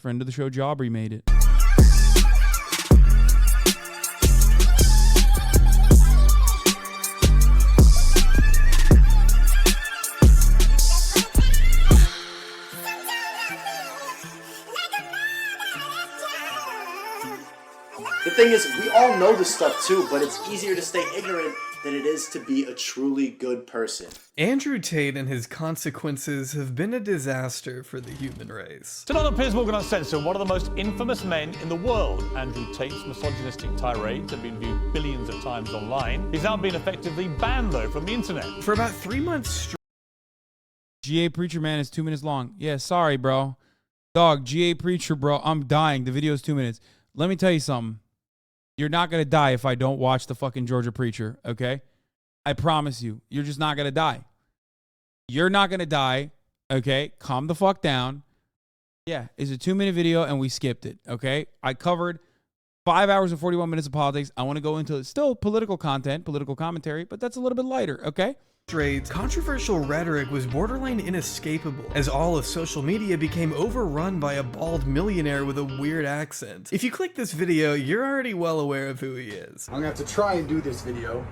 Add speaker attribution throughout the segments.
Speaker 1: friend of the show, Aubrey, made it.
Speaker 2: The thing is, we all know this stuff too, but it's easier to stay ignorant than it is to be a truly good person.
Speaker 3: Andrew Tate and his consequences have been a disaster for the human race.
Speaker 4: Tonight on Piers Morgan Uncensored, one of the most infamous men in the world, Andrew Tate's misogynistic tirades have been viewed billions of times online. He's now been effectively banned, though, from the internet.
Speaker 3: For about 3 months straight.
Speaker 1: GA Preacher Man is 2 minutes long. Yeah, sorry, bro. Dog, GA Preacher, bro. I'm dying. The video is 2 minutes. Let me tell you something. You're not going to die if I don't watch the fucking Georgia Preacher, okay? I promise you. You're just not going to die. You're not going to die, okay? Calm the fuck down. Yeah, it's a 2-minute video, and we skipped it, okay? I covered 5 hours and 41 minutes of politics. I want to go into still political content, political commentary, but that's a little bit lighter, okay?
Speaker 3: Controversial rhetoric was borderline inescapable as all of social media became overrun by a bald millionaire with a weird accent. If you click this video, you're already well aware of who he is.
Speaker 5: I'm gonna have to try and do this video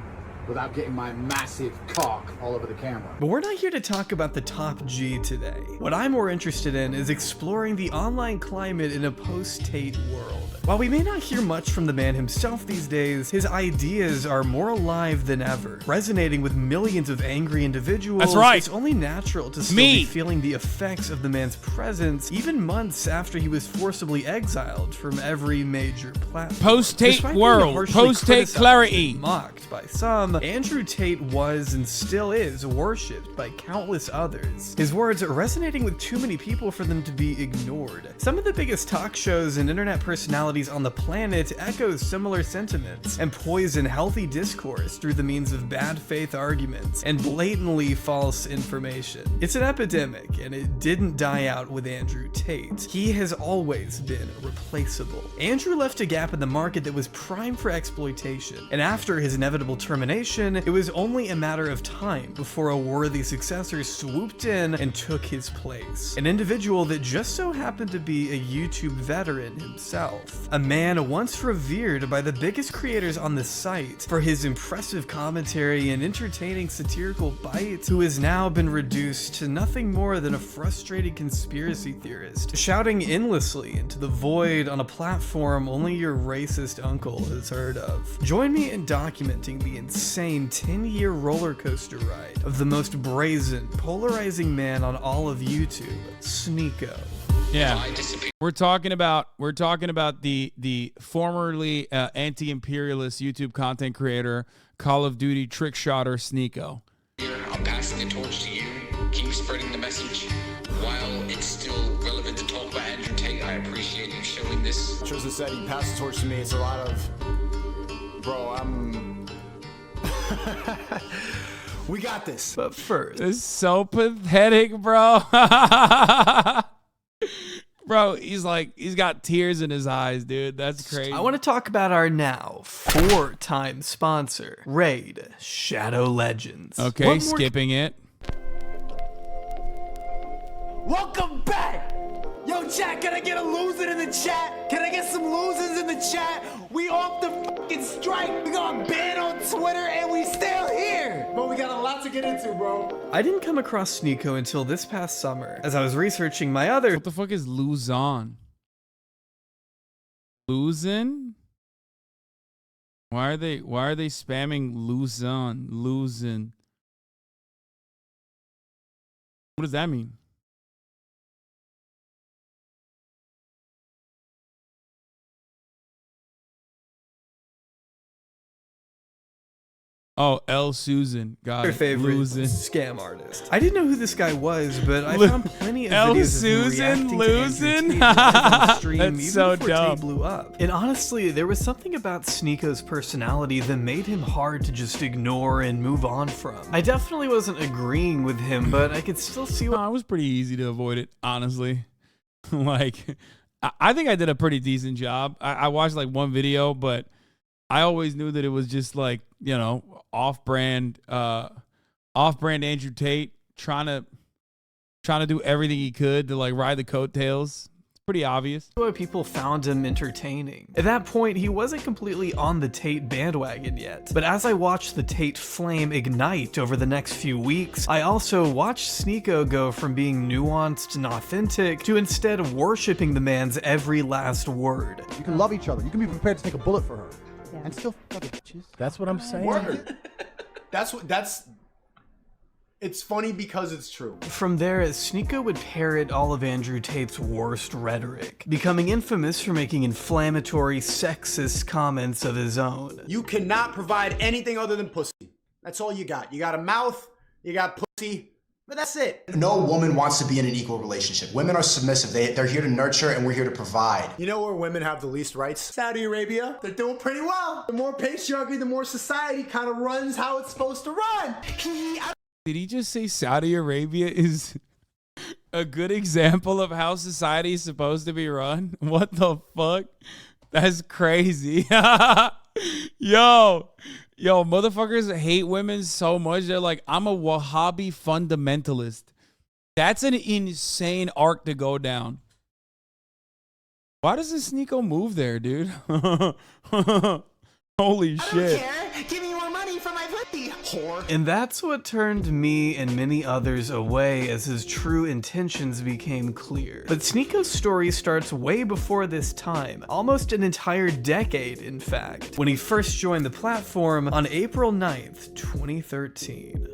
Speaker 5: without getting my massive cock all over the camera.
Speaker 3: But we're not here to talk about the top G today. What I'm more interested in is exploring the online climate in a post-Tate world. While we may not hear much from the man himself these days, his ideas are more alive than ever, resonating with millions of angry individuals.
Speaker 1: That's right.
Speaker 3: It's only natural to still be feeling the effects of the man's presence, even months after he was forcibly exiled from every major platform.
Speaker 1: Post-Tate world, post-Tate clarity.
Speaker 3: Mocked by some, Andrew Tate was and still is worshipped by countless others. His words are resonating with too many people for them to be ignored. Some of the biggest talk shows and internet personalities on the planet echo similar sentiments and poison healthy discourse through the means of bad faith arguments and blatantly false information. It's an epidemic, and it didn't die out with Andrew Tate. He has always been replaceable. Andrew left a gap in the market that was prime for exploitation, and after his inevitable termination, it was only a matter of time before a worthy successor swooped in and took his place. An individual that just so happened to be a YouTube veteran himself. A man once revered by the biggest creators on the site for his impressive commentary and entertaining satirical bites, who has now been reduced to nothing more than a frustrated conspiracy theorist, shouting endlessly into the void on a platform only your racist uncle has heard of. Join me in documenting the insane 10-year roller coaster ride of the most brazen, polarizing man on all of YouTube, Sneako.
Speaker 1: Yeah, we're talking about the formerly anti-imperialist YouTube content creator, Call of Duty trick shotter Sneako.
Speaker 6: I'm passing the torch to you. Keep spreading the message. While it's still relevant to talk about Andrew Tate, I appreciate you showing this.
Speaker 5: Tristan said he passed the torch to me. It's a lot of, bro, we got this.
Speaker 3: But first,
Speaker 1: This is so pathetic, bro. Bro, he's got tears in his eyes, dude. That's crazy.
Speaker 3: I want to talk about our now 4-time sponsor, Raid Shadow Legends.
Speaker 1: Okay, skipping it.
Speaker 7: Welcome back! Yo, chat, can I get a loser in the chat? Can I get some losers in the chat? We off the fucking strike. We got banned on Twitter and we still here.
Speaker 5: But we got a lot to get into, bro.
Speaker 3: I didn't come across Sneako until this past summer, as I was researching my other—
Speaker 1: What the fuck is Luzon? Luzon? Why are they spamming Luzon? Luzon. What does that mean? Oh, L. Susan. Got
Speaker 3: your
Speaker 1: it.
Speaker 3: favorite
Speaker 1: Luzon.
Speaker 3: scam artist. I didn't know who this guy was, but I found plenty of
Speaker 1: L.
Speaker 3: videos
Speaker 1: Susan
Speaker 3: of him reacting
Speaker 1: Luzon?
Speaker 3: to Andrew Tate live on stream,
Speaker 1: That's
Speaker 3: even
Speaker 1: so
Speaker 3: before
Speaker 1: dumb.
Speaker 3: Tate blew up. And honestly, there was something about Sneako's personality that made him hard to just ignore and move on from. I definitely wasn't agreeing with him, but I could still see what—
Speaker 1: No, it was pretty easy to avoid it, honestly. Like, I think I did a pretty decent job. I watched like one video, but I always knew that it was just like, you know, off-brand Andrew Tate trying to do everything he could to like ride the coattails. It's Pretty obvious.
Speaker 3: Why people found him entertaining. At that point, he wasn't completely on the Tate bandwagon yet, but as I watched the Tate flame ignite over the next few weeks, I also watched Sneako go from being nuanced and authentic to instead worshipping the man's every last word.
Speaker 8: You can love each other. You can be prepared to take a bullet for her. And still fucking bitches.
Speaker 5: That's what I'm saying.
Speaker 9: Word. It's funny because it's true.
Speaker 3: From there, Sneako would parrot all of Andrew Tate's worst rhetoric, becoming infamous for making inflammatory, sexist comments of his own.
Speaker 9: You cannot provide anything other than pussy. That's all you got. You got a mouth, you got pussy, but that's it.
Speaker 10: No woman wants to be in an equal relationship. Women are submissive. They're here to nurture and we're here to provide.
Speaker 9: You know where women have the least rights? Saudi Arabia. They're doing pretty well. The more patriarchy, the more society kind of runs how it's supposed to run.
Speaker 1: Did he just say Saudi Arabia is a good example of how society is supposed to be run? What the fuck? That's crazy. Yo, motherfuckers hate women so much. They're like, I'm a Wahhabi fundamentalist. That's an insane arc to go down. Why does this Sneako move there, dude? Holy shit.
Speaker 7: I don't care. Give me more money for my pussy, whore.
Speaker 3: And that's what turned me and many others away as his true intentions became clear. But Sneako's story starts way before this time, almost an entire decade in fact, when he first joined the platform on April 9th, 2013.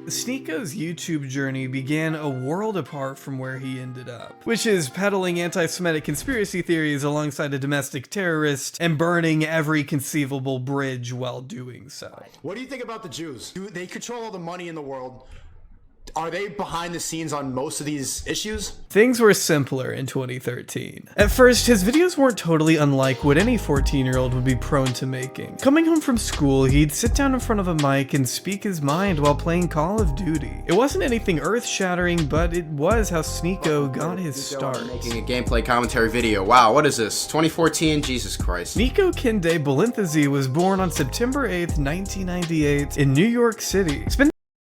Speaker 3: Sneako's YouTube journey began a world apart from where he ended up, which is peddling anti-Semitic conspiracy theories alongside a domestic terrorist and burning every conceivable bridge while doing so.
Speaker 9: What do you think about the Jews? They control all the money in the world. Are they behind the scenes on most of these issues?
Speaker 3: Things were simpler in 2013. At first, his videos weren't totally unlike what any 14-year-old would be prone to making. Coming home from school, he'd sit down in front of a mic and speak his mind while playing Call of Duty. It wasn't anything earth-shattering, but it was how Sneako got his start.
Speaker 11: Making a gameplay commentary video. Wow, what is this? 2014? Jesus Christ.
Speaker 3: Sneako Kinde Bolinthazi was born on September 8th, 1998 in New York City.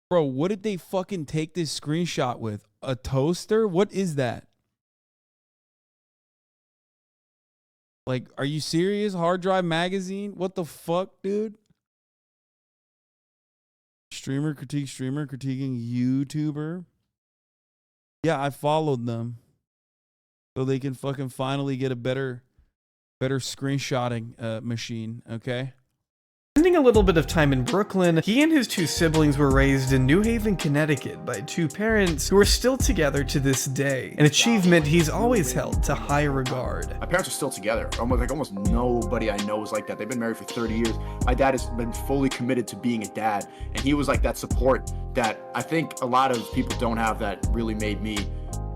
Speaker 1: Bro, what did they fucking take this screenshot with? A toaster? What is that? Like, are you serious? Hard Drive Magazine? What the fuck, dude? Streamer critiquing YouTuber. Yeah, I followed them. So they can fucking finally get a better screenshotting machine, okay?
Speaker 3: Spending a little bit of time in Brooklyn, he and his two siblings were raised in New Haven, Connecticut by two parents who are still together to this day, an achievement he's always held to high regard.
Speaker 5: My parents are still together. Almost nobody I know is like that. They've been married for 30 years. My dad has been fully committed to being a dad, and he was like that support that I think a lot of people don't have that really made me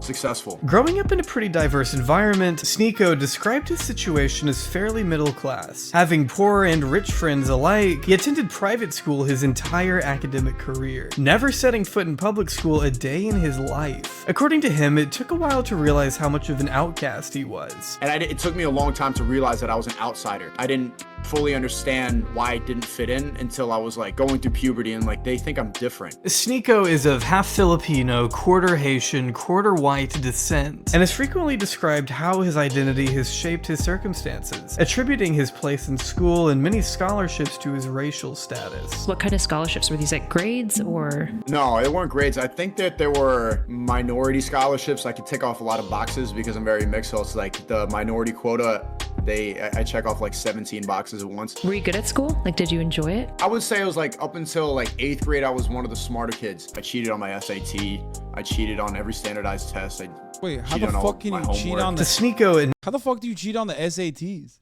Speaker 5: successful.
Speaker 3: Growing up in a pretty diverse environment, Sneako described his situation as fairly middle class. Having poor and rich friends alike, he attended private school his entire academic career, never setting foot in public school a day in his life. According to him, it took a while to realize how much of an outcast he was.
Speaker 5: And it took me a long time to realize that I was an outsider. I didn't fully understand why I didn't fit in until I was like going through puberty and like they think I'm different.
Speaker 3: Sneako is of half Filipino, quarter Haitian, quarter white descent, and has frequently described how his identity has shaped his circumstances, attributing his place in school and many scholarships to his racial status.
Speaker 12: What kind of scholarships? Were these like grades or?
Speaker 5: No, it weren't grades. I think that there were minority scholarships. I could tick off a lot of boxes because I'm very mixed, so it's like the minority quota, I check off like 17 boxes at once.
Speaker 12: Were you good at school? Like, did you enjoy it?
Speaker 5: I would say it was like up until like 8th grade, I was one of the smarter kids. I cheated on my SAT. I cheated on every standardized test.
Speaker 1: Wait, how the fuck can you cheat on the
Speaker 3: Sneako? And
Speaker 1: how the fuck do you cheat on the SATs?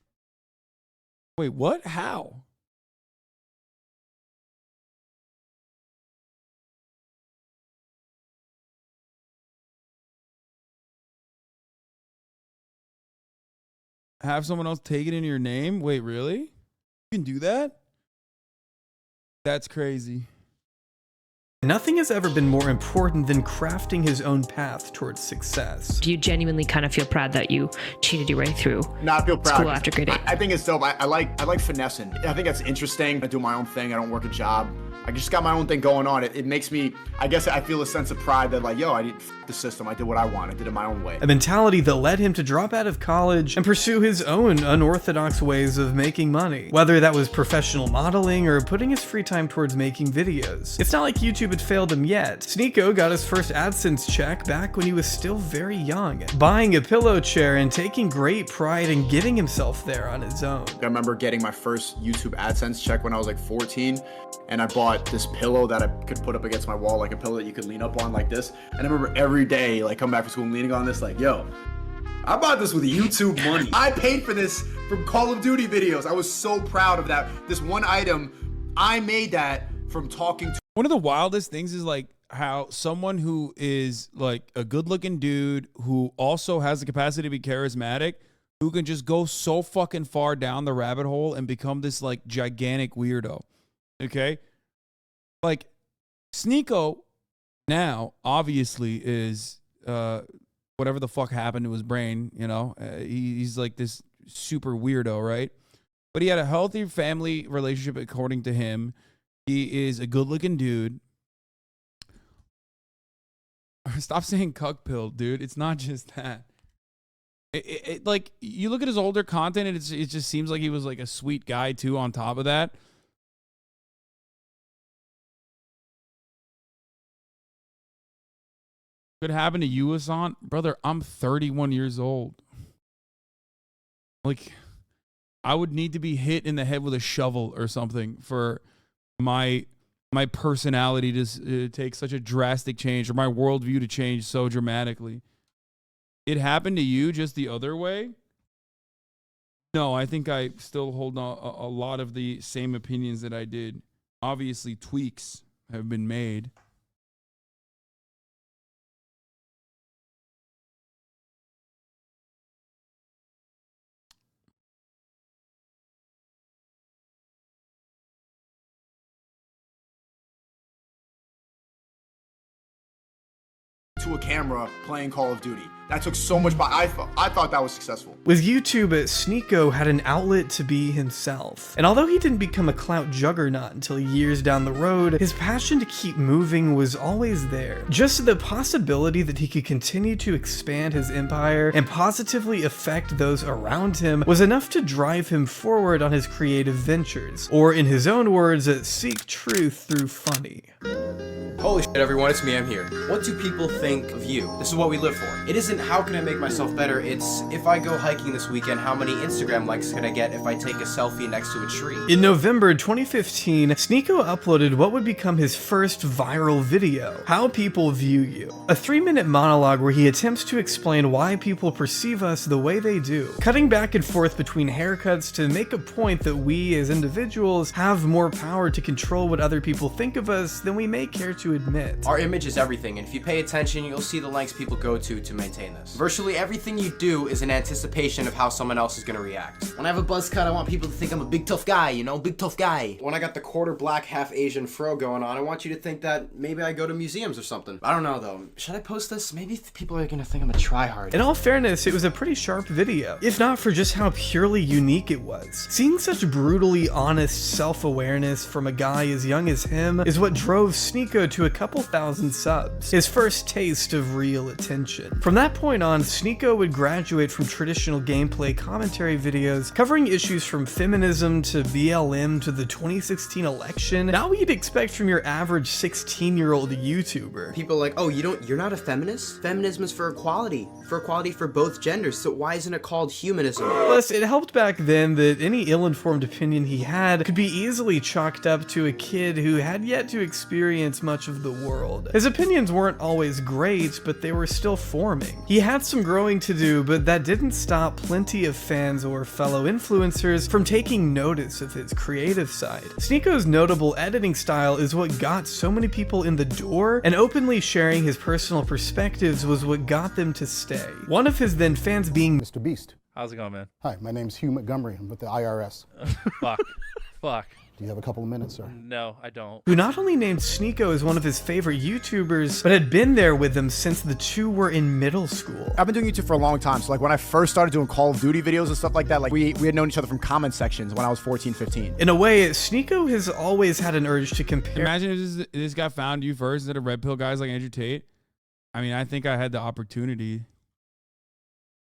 Speaker 1: Wait, what? How? Have someone else take it in your name? Wait, really? You can do that? That's crazy.
Speaker 3: Nothing has ever been more important than crafting his own path towards success.
Speaker 12: Do you genuinely kind of feel proud that you cheated your way through
Speaker 5: I feel proud.
Speaker 12: school after grade 8?
Speaker 5: I think it's dope. I like finessing. I think that's interesting. I do my own thing. I don't work a job. I just got my own thing going on. It makes me, I guess I feel a sense of pride that like, yo, I didn't f the system. I did what I want. I did it my own way.
Speaker 3: A mentality that led him to drop out of college and pursue his own unorthodox ways of making money. Whether that was professional modeling or putting his free time towards making videos. It's not like YouTube had failed him yet. Sneako got his first AdSense check back when he was still very young, buying a pillow chair and taking great pride in getting himself there on his own.
Speaker 5: I remember getting my first YouTube AdSense check when I was like 14, and I bought this pillow that I could put up against my wall, like a pillow that you could lean up on like this. And I remember every day, like coming back from school and leaning on this, like, yo, I bought this with YouTube money. I paid for this from Call of Duty videos. I was so proud of that. This one item, I made that from talking to.
Speaker 1: One of the wildest things is like how someone who is like a good looking dude who also has the capacity to be charismatic, who can just go so fucking far down the rabbit hole and become this like gigantic weirdo. Okay? Like Sneako now obviously is whatever the fuck happened to his brain, you know. He's like this super weirdo, right? But he had a healthy family relationship according to him. He is a good-looking dude. Stop saying cuck pill, dude. It's not just that. Like, you look at his older content, and it just seems like he was like a sweet guy too. On top of that, could happen to you, Hasan, brother. I'm 31 years old. Like, I would need to be hit in the head with a shovel or something for my personality to take such a drastic change, or my worldview to change so dramatically. It happened to you just the other way? No, I think I still hold a lot of the same opinions that I did. Obviously, tweaks have been made.
Speaker 5: To a camera playing Call of Duty. That took so much, but I thought that was successful.
Speaker 3: With YouTube, Sneako had an outlet to be himself. And although he didn't become a clout juggernaut until years down the road, his passion to keep moving was always there. Just the possibility that he could continue to expand his empire and positively affect those around him was enough to drive him forward on his creative ventures. Or in his own words, seek truth through funny.
Speaker 11: Holy shit, everyone, it's me, I'm here. What do people think of you? This is what we live for. It isn't how can I make myself better, it's if I go hiking this weekend, how many Instagram likes can I get if I take a selfie next to a tree?
Speaker 3: In November 2015, Sneako uploaded what would become his first viral video, How People View You. A 3-minute monologue where he attempts to explain why people perceive us the way they do, cutting back and forth between haircuts to make a point that we as individuals have more power to control what other people think of us than we may care to admit.
Speaker 11: Our image is everything, and if you pay attention, you'll see the lengths people go to maintain this. Virtually everything you do is in anticipation of how someone else is gonna react. When I have a buzz cut, I want people to think I'm a big tough guy, you know, big tough guy. When I got the quarter black, half Asian fro going on, I want you to think that maybe I go to museums or something. I don't know though. Should I post this? Maybe people are gonna think I'm a tryhard.
Speaker 3: In all fairness, it was a pretty sharp video, if not for just how purely unique it was. Seeing such brutally honest self-awareness from a guy as young as him is what drove Sneako to a couple thousand subs, his first taste of real attention. From that point on, Sneako would graduate from traditional gameplay commentary videos covering issues from feminism to BLM to the 2016 election, not what you'd expect from your average 16-year-old YouTuber.
Speaker 11: People are like, oh, you're not a feminist? Feminism is for equality for both genders, so why isn't it called humanism?
Speaker 3: Plus, it helped back then that any ill-informed opinion he had could be easily chalked up to a kid who had yet to experience much of the world. His opinions weren't always great, but they were still forming. He had some growing to do, but that didn't stop plenty of fans or fellow influencers from taking notice of his creative side. Sneako's notable editing style is what got so many people in the door, and openly sharing his personal perspectives was what got them to stay. One of his then fans being
Speaker 8: Mr. Beast.
Speaker 13: How's it going, man?
Speaker 8: Hi, my name's Hugh Montgomery. I'm with the IRS.
Speaker 13: Fuck.
Speaker 8: Do you have a couple of minutes, sir?
Speaker 13: No, I don't.
Speaker 3: Who not only named Sneako as one of his favorite YouTubers, but had been there with him since the two were in middle school.
Speaker 5: I've been doing YouTube for a long time. So like when I first started doing Call of Duty videos and stuff like that, like we had known each other from comment sections when I was 14, 15.
Speaker 3: In a way, Sneako has always had an urge to compare.
Speaker 1: Imagine if this guy found you first instead of red pill guys like Andrew Tate. I mean, I think I had the opportunity.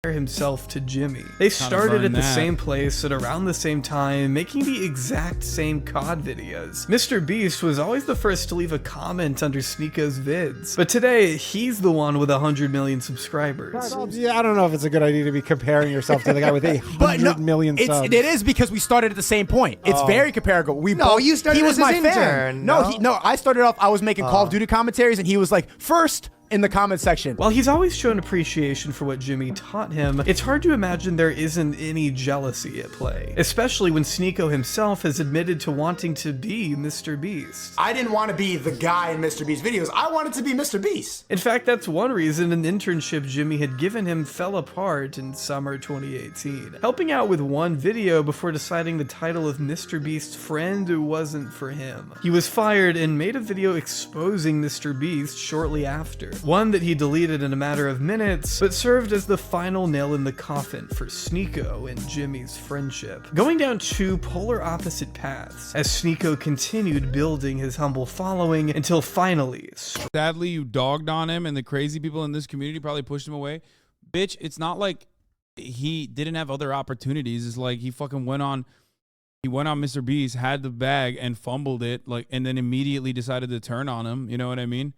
Speaker 3: Himself to Jimmy. They started at the same place at around the same time, making the exact same COD videos. Mr. Beast was always the first to leave a comment under Sneako's vids, but today he's the one with 100 million subscribers.
Speaker 8: Yeah, I don't know if it's a good idea to be comparing yourself to the guy with 100 million subs.
Speaker 5: It is because we started at the same point. It's very comparable.
Speaker 7: You started
Speaker 5: he was
Speaker 7: as
Speaker 5: my
Speaker 7: his
Speaker 5: fan.
Speaker 7: intern.
Speaker 5: No, I started off, I was making Call of Duty commentaries and he was like, first in the comment section.
Speaker 3: While he's always shown appreciation for what Jimmy taught him, it's hard to imagine there isn't any jealousy at play, especially when Sneako himself has admitted to wanting to be Mr. Beast.
Speaker 5: I didn't want to be the guy in Mr. Beast's videos. I wanted to be Mr. Beast.
Speaker 3: In fact, that's one reason an internship Jimmy had given him fell apart in summer 2018, helping out with one video before deciding the title of Mr. Beast's friend wasn't for him. He was fired and made a video exposing Mr. Beast shortly after. One that he deleted in a matter of minutes, but served as the final nail in the coffin for Sneako and Jimmy's friendship, going down two polar opposite paths as Sneako continued building his humble following until finally...
Speaker 1: Sadly, you dogged on him, and the crazy people in this community probably pushed him away. Bitch, it's not like he didn't have other opportunities. It's like he fucking went on Mr. Beast, had the bag, and fumbled it, like, and then immediately decided to turn on him. You know what I mean?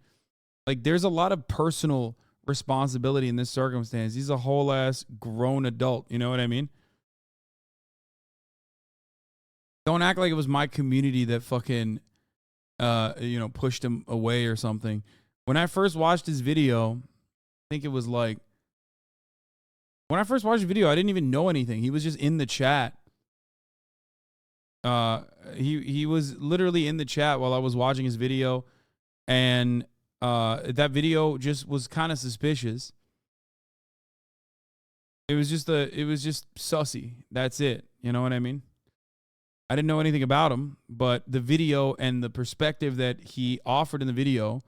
Speaker 1: Like, there's a lot of personal responsibility in this circumstance. He's a whole ass grown adult. You know what I mean? Don't act like it was my community that fucking, pushed him away or something. When I first watched his video, I think it was like, when I first watched the video, I didn't even know anything. He was just in the chat. He was literally in the chat while I was watching his video, and that video just was kind of suspicious. It was just sussy. That's it. You know what I mean? I didn't know anything about him, but the video and the perspective that he offered in the video,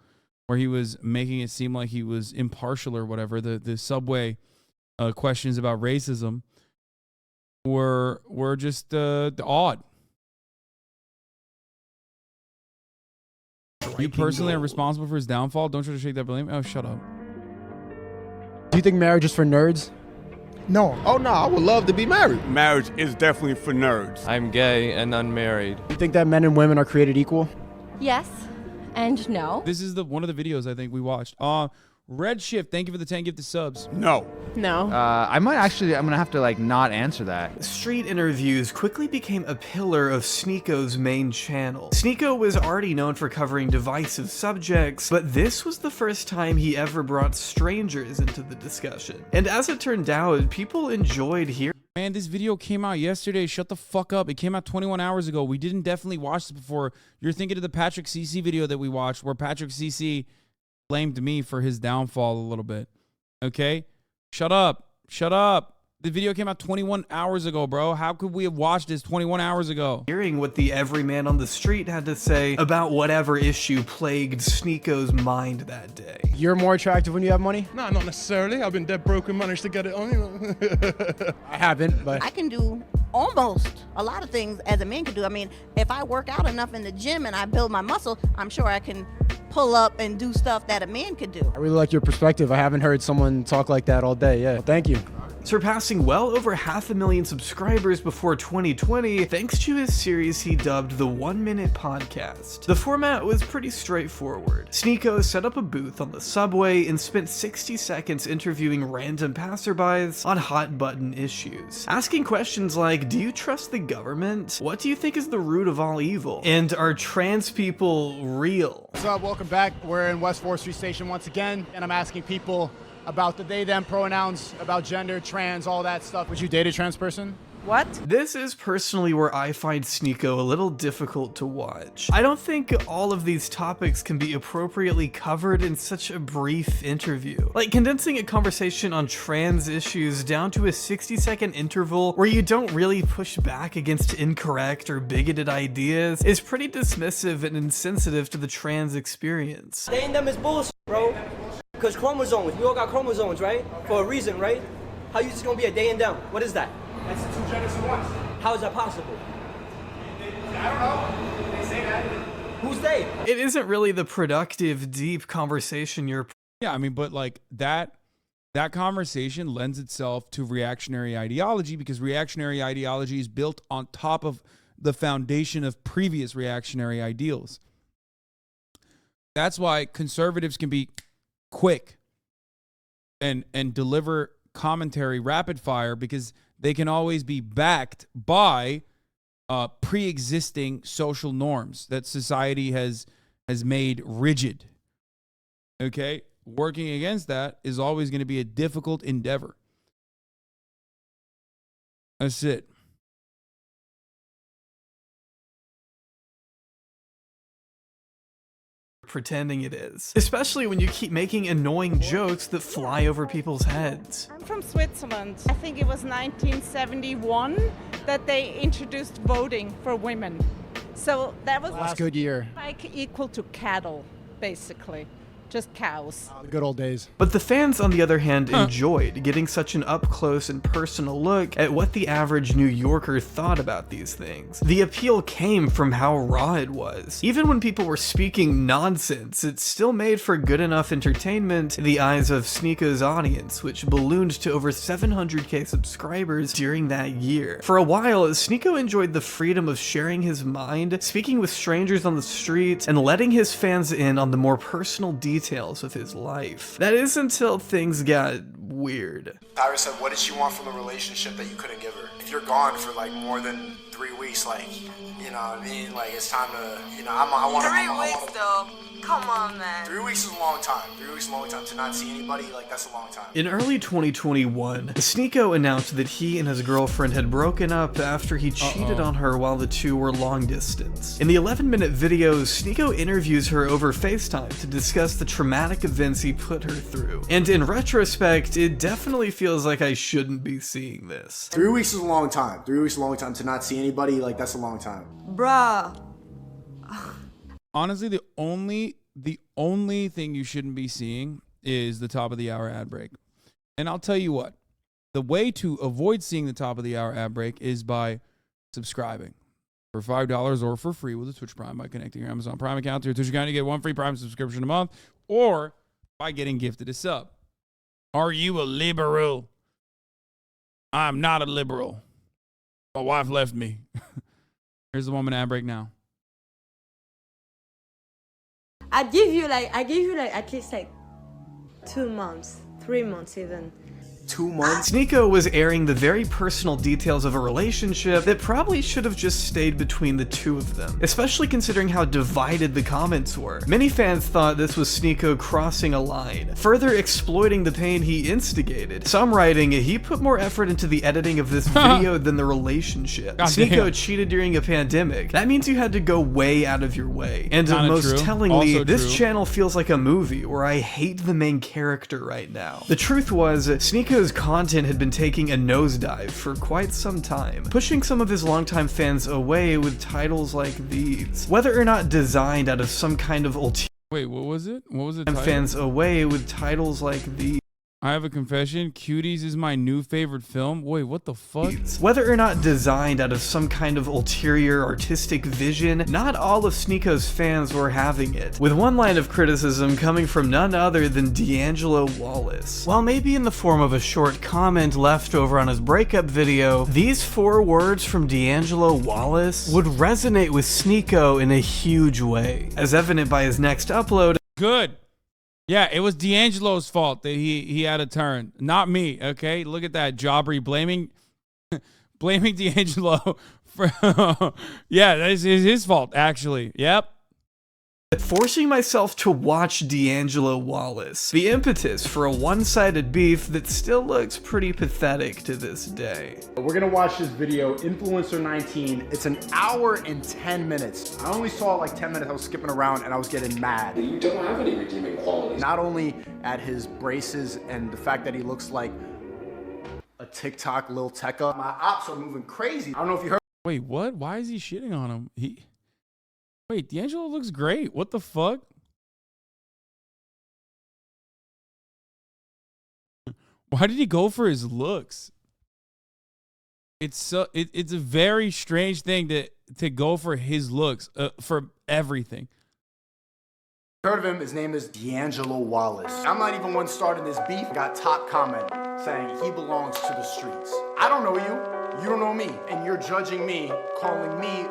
Speaker 1: where he was making it seem like he was impartial or whatever, the subway questions about racism were just odd. You personally are responsible for his downfall. Don't try to shake that blame. Oh, shut up.
Speaker 8: Do you think marriage is for nerds?
Speaker 14: No. Oh, no, I would love to be married. Marriage is definitely for nerds.
Speaker 15: I'm gay and unmarried.
Speaker 8: Do you think that men and women are created equal?
Speaker 16: Yes and no.
Speaker 1: This is one of the videos I think we watched. Redshift, thank you for the 10 gifted subs.
Speaker 14: No.
Speaker 16: No.
Speaker 17: I'm gonna have to not answer that.
Speaker 3: Street interviews quickly became a pillar of Sneako's main channel. Sneako was already known for covering divisive subjects, but this was the first time he ever brought strangers into the discussion. And as it turned out, people enjoyed hearing.
Speaker 1: Man, this video came out yesterday. Shut the fuck up. It came out 21 hours ago. We didn't definitely watch this before. You're thinking of the Patrick CC video that we watched, where Patrick CC blamed me for his downfall a little bit. Okay? Shut up. Shut up. The video came out 21 hours ago, bro. How could we have watched this 21 hours ago?
Speaker 3: Hearing what the everyman on the street had to say about whatever issue plagued Sneako's mind that day.
Speaker 8: You're more attractive when you have money?
Speaker 14: No, not necessarily. I've been dead broke and managed to get it on.
Speaker 8: I haven't, but...
Speaker 18: I can do almost a lot of things as a man can do. I mean, if I work out enough in the gym and I build my muscle, I'm sure I can pull up and do stuff that a man could do.
Speaker 8: I really like your perspective. I haven't heard someone talk like that all day. Yeah, well, thank you.
Speaker 3: Surpassing well over 500,000 subscribers before 2020 thanks to his series he dubbed the 1 Minute Podcast. The format was pretty straightforward. Sneako set up a booth on the subway and spent 60 seconds interviewing random passerbys on hot button issues, asking questions like, do you trust the government? What do you think is the root of all evil? And are trans people real?
Speaker 5: What's up? Welcome back. We're in West 4th Street Station once again, and I'm asking people about the they, them pronouns, about gender, trans, all that stuff. Would you date a trans person?
Speaker 13: What?
Speaker 3: This is personally where I find Sneako a little difficult to watch. I don't think all of these topics can be appropriately covered in such a brief interview. Like condensing a conversation on trans issues down to a 60-second interval where you don't really push back against incorrect or bigoted ideas is pretty dismissive and insensitive to the trans experience.
Speaker 15: They and them is bullshit, bro. Because chromosomes, we all got chromosomes, right? For a reason, right? How you just gonna be a day and them? What is that?
Speaker 19: That's two genders at once.
Speaker 15: How is that possible?
Speaker 19: I don't know. They say that.
Speaker 15: Who's they?
Speaker 3: It isn't really the productive, deep conversation you're...
Speaker 1: Yeah, I mean, but like that conversation lends itself to reactionary ideology because reactionary ideology is built on top of the foundation of previous reactionary ideals. That's why conservatives can be quick and deliver commentary rapid fire because they can always be backed by pre-existing social norms that society has made rigid. Okay? Working against that is always going to be a difficult endeavor. That's it.
Speaker 3: Pretending it is. Especially when you keep making annoying jokes that fly over people's heads.
Speaker 13: I'm from Switzerland. I think it was 1971 that they introduced voting for women. So that was
Speaker 8: Last good year.
Speaker 13: like equal to cattle, basically. Just cows.
Speaker 8: The good old days.
Speaker 3: But the fans, on the other hand, enjoyed getting such an up-close and personal look at what the average New Yorker thought about these things. The appeal came from how raw it was. Even when people were speaking nonsense, it still made for good enough entertainment in the eyes of Sneako's audience, which ballooned to over 700k subscribers during that year. For a while, Sneako enjoyed the freedom of sharing his mind, speaking with strangers on the street, and letting his fans in on the more personal details of his life. That is until things got weird.
Speaker 10: Tyra said, what did she want from the relationship that you couldn't give her? If you're gone for like more than 3 weeks, like, you know what I mean? Like, it's time to, you know, I want to...
Speaker 20: 3 weeks though. Come on, man.
Speaker 10: 3 weeks is a long time. 3 weeks is a long time to not see anybody. Like, that's a long time.
Speaker 3: In early 2021, Sneako announced that he and his girlfriend had broken up after he cheated on her while the two were long distance. In the 11-minute video, Sneako interviews her over FaceTime to discuss the traumatic events he put her through. And in retrospect, it definitely feels like I shouldn't be seeing this.
Speaker 10: 3 weeks is a long time. 3 weeks is a long time to not see anybody. Like, that's a long time.
Speaker 20: Bruh.
Speaker 1: Honestly, the only thing you shouldn't be seeing is the top of the hour ad break. And I'll tell you what, the way to avoid seeing the top of the hour ad break is by subscribing for $5 or for free with a Twitch Prime by connecting your Amazon Prime account to your Twitch account. You get 1 free Prime subscription a month, or by getting gifted a sub. Are you a liberal? I'm not a liberal. My wife left me. Here's the woman ad break now.
Speaker 20: I give you like at least like 2 months, 3 months even.
Speaker 10: 2 months?
Speaker 3: Sneako was airing the very personal details of a relationship that probably should have just stayed between the two of them, especially considering how divided the comments were. Many fans thought this was Sneako crossing a line, further exploiting the pain he instigated. Some writing, he put more effort into the editing of this video than the relationship. Sneako cheated during a pandemic. That means you had to go way out of your way. And most tellingly, this channel feels like a movie where I hate the main character right now. The truth was, Sneako's content had been taking a nosedive for quite some time, pushing some of his longtime fans away with titles like these. Whether or not designed out of some kind of
Speaker 1: Wait, what was it? What was the title?
Speaker 3: Fans away with titles like these.
Speaker 1: I have a confession. Cuties is my new favorite film. Wait, what the fuck?
Speaker 3: Whether or not designed out of some kind of ulterior artistic vision, not all of Sneako's fans were having it, with one line of criticism coming from none other than D'Angelo Wallace. While maybe in the form of a short comment left over on his breakup video, these 4 words from D'Angelo Wallace would resonate with Sneako in a huge way, as evident by his next upload.
Speaker 1: Good. Yeah, it was D'Angelo's fault that he had a turn, not me. Okay, look at that, Aubrey blaming D'Angelo for. Yeah, that is his fault actually. Yep.
Speaker 3: Forcing myself to watch D'Angelo Wallace, the impetus for a one-sided beef that still looks pretty pathetic to this day.
Speaker 5: We're gonna watch this video, Influencer 19. It's an hour and 10 minutes. I only saw like 10 minutes. I was skipping around and I was getting mad.
Speaker 6: You don't have any redeeming qualities.
Speaker 5: Not only at his braces and the fact that he looks like a TikTok Lil Tecca. My ops are moving crazy. I don't know if you heard.
Speaker 1: Wait, what? Why is he shitting on him? Wait, D'Angelo looks great. What the fuck? Why did he go for his looks? It's a very strange thing to go for his looks for everything.
Speaker 5: Heard of him? His name is D'Angelo Wallace. I'm not even one starting this beef. Got top comment saying he belongs to the streets. I don't know you. You don't know me. And you're judging me, calling me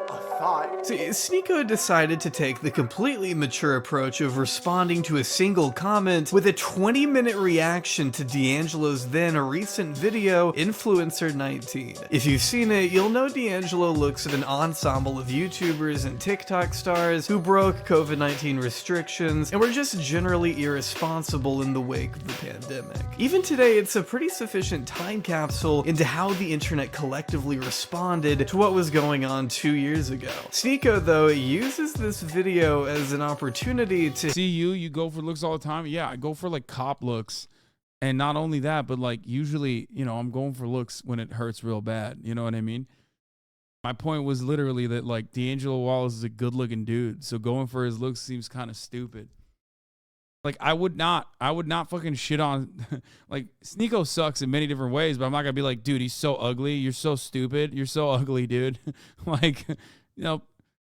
Speaker 5: a thought.
Speaker 3: See, Sneako decided to take the completely mature approach of responding to a single comment with a 20-minute reaction to D'Angelo's then recent video, Influencer 19. If you've seen it, you'll know D'Angelo looks at an ensemble of YouTubers and TikTok stars who broke COVID-19 restrictions and were just generally irresponsible in the wake of the pandemic. Even today, it's a pretty sufficient time capsule into how the internet collectively responded to what was going on 2 years ago. Sneako, though, uses this video as an opportunity to
Speaker 1: see you go for looks all the time. Yeah, I go for like cop looks. And not only that, but like usually, you know, I'm going for looks when it hurts real bad. You know what I mean? My point was literally that like D'Angelo Wallace is a good looking dude. So going for his looks seems kind of stupid. Like I would not fucking shit on like Sneako sucks in many different ways, but I'm not gonna be like, dude, he's so ugly. You're so stupid. You're so ugly, dude. Like, you know,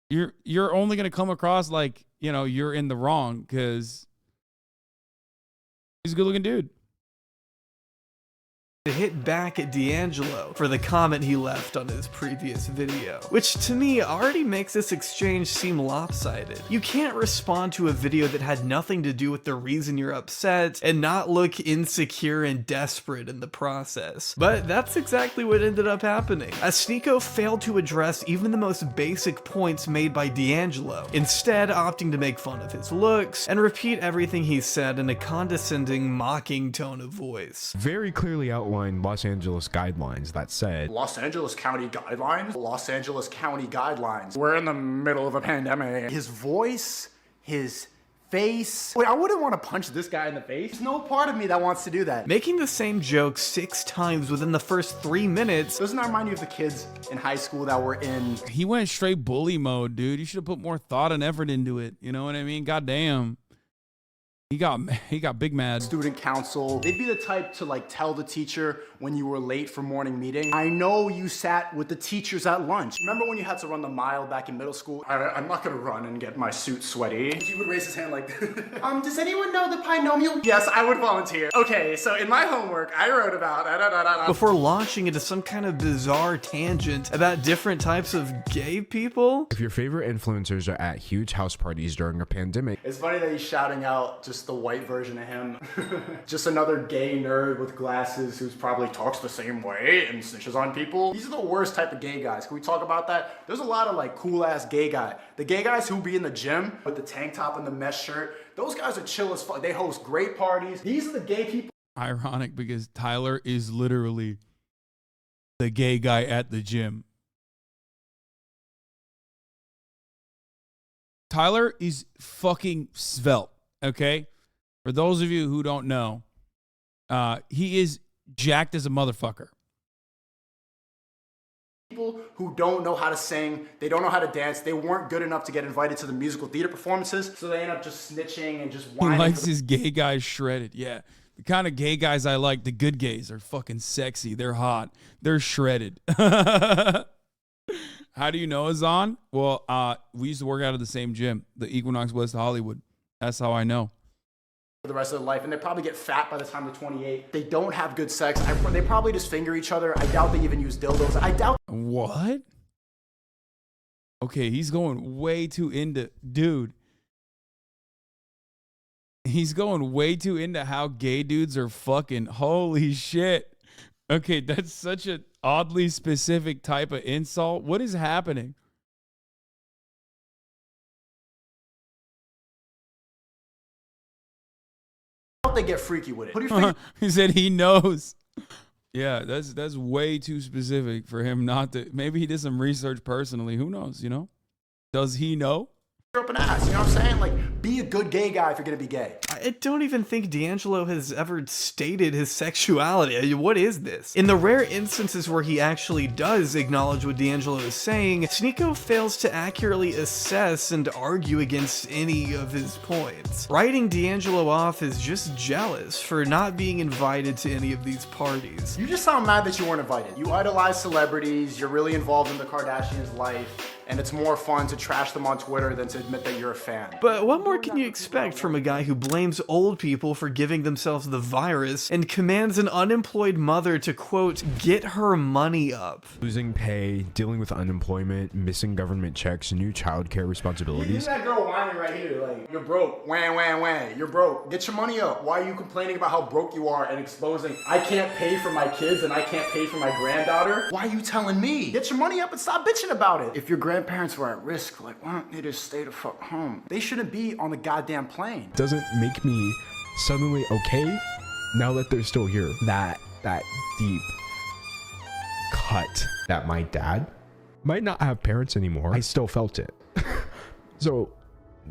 Speaker 1: you're only gonna come across like, you know, you're in the wrong because he's a good looking dude.
Speaker 3: To hit back at D'Angelo for the comment he left on his previous video, which to me already makes this exchange seem lopsided. You can't respond to a video that had nothing to do with the reason you're upset and not look insecure and desperate in the process. But that's exactly what ended up happening, as Sneako failed to address even the most basic points made by D'Angelo, instead opting to make fun of his looks and repeat everything he said in a condescending, mocking tone of voice.
Speaker 21: Very clearly outlined Los Angeles guidelines that said
Speaker 5: Los Angeles County guidelines? Los Angeles County guidelines. We're in the middle of a pandemic. His voice, his face. Wait, I wouldn't want to punch this guy in the face. There's no part of me that wants to do that.
Speaker 3: Making the same joke 6 times within the first 3 minutes.
Speaker 5: Doesn't that remind you of the kids in high school that were in...
Speaker 1: He went straight bully mode, dude. You should have put more thought and effort into it. You know what I mean? Goddamn. He got big mad.
Speaker 5: Student council. They'd be the type to like tell the teacher when you were late for morning meeting. I know you sat with the teachers at lunch. Remember when you had to run the mile back in middle school? I'm not gonna run and get my suit sweaty. He would raise his hand like, does anyone know the binomial? Yes, I would volunteer. Okay, so in my homework, I wrote about
Speaker 3: before launching into some kind of bizarre tangent about different types of gay people.
Speaker 21: If your favorite influencers are at huge house parties during a pandemic.
Speaker 5: It's funny that he's shouting out just the white version of him. Just another gay nerd with glasses who's probably talks the same way and snitches on people. These are the worst type of gay guys. Can we talk about that? There's a lot of like cool ass gay guy. The gay guys who be in the gym with the tank top and the mesh shirt, those guys are chill as fuck. They host great parties. These are the gay people.
Speaker 1: Ironic because Tyler is literally the gay guy at the gym. Tyler is fucking svelte, okay? For those of you who don't know, he is jacked as a motherfucker.
Speaker 5: People who don't know how to sing, they don't know how to dance, they weren't good enough to get invited to the musical theater performances, so they end up just snitching and just whining.
Speaker 1: He likes his gay guys shredded. Yeah, the kind of gay guys I like, the good gays, are fucking sexy. They're hot. They're shredded. How do you know Hasan? Well, we used to work out of the same gym, the Equinox West Hollywood. That's how I know.
Speaker 5: For the rest of their life, and they probably get fat by the time they're 28. They don't have good sex. They probably just finger each other. I doubt they even use dildos. I doubt.
Speaker 1: What? Okay, he's going way too into, dude. He's going way too into how gay dudes are fucking. Holy shit. Okay, that's such an oddly specific type of insult. What is happening?
Speaker 10: doubt they get freaky with it. Put your finger.
Speaker 1: He said he knows. Yeah, that's way too specific for him not to. Maybe he did some research personally. Who knows, you know? Does he know?
Speaker 10: Up an ass, you know what I'm saying? Like, be a good gay guy if you're gonna be gay.
Speaker 3: I don't even think D'Angelo has ever stated his sexuality. What is this? In the rare instances where he actually does acknowledge what D'Angelo is saying, Sneako fails to accurately assess and argue against any of his points. Writing D'Angelo off is just jealous for not being invited to any of these parties.
Speaker 10: You just sound mad that you weren't invited. You idolize celebrities, you're really involved in the Kardashians' life, and it's more fun to trash them on Twitter than to admit that you're a fan.
Speaker 3: But what more can you expect from a guy who blames old people for giving themselves the virus and commands an unemployed mother to, quote, get her money up?
Speaker 21: Losing pay, dealing with unemployment, missing government checks, new childcare responsibilities.
Speaker 10: That girl whining right here, like, you're broke, wham, wham, wham, you're broke, get your money up. Why are you complaining about how broke you are and exposing, I can't pay for my kids and I can't pay for my granddaughter? Why are you telling me? Get your money up and stop bitching about it. If your grandparents were at risk, like, why don't they just stay the fuck home? They shouldn't be on the goddamn plane.
Speaker 21: Doesn't make me suddenly okay now that they're still here. That deep cut that my dad might not have parents anymore, I still felt it. So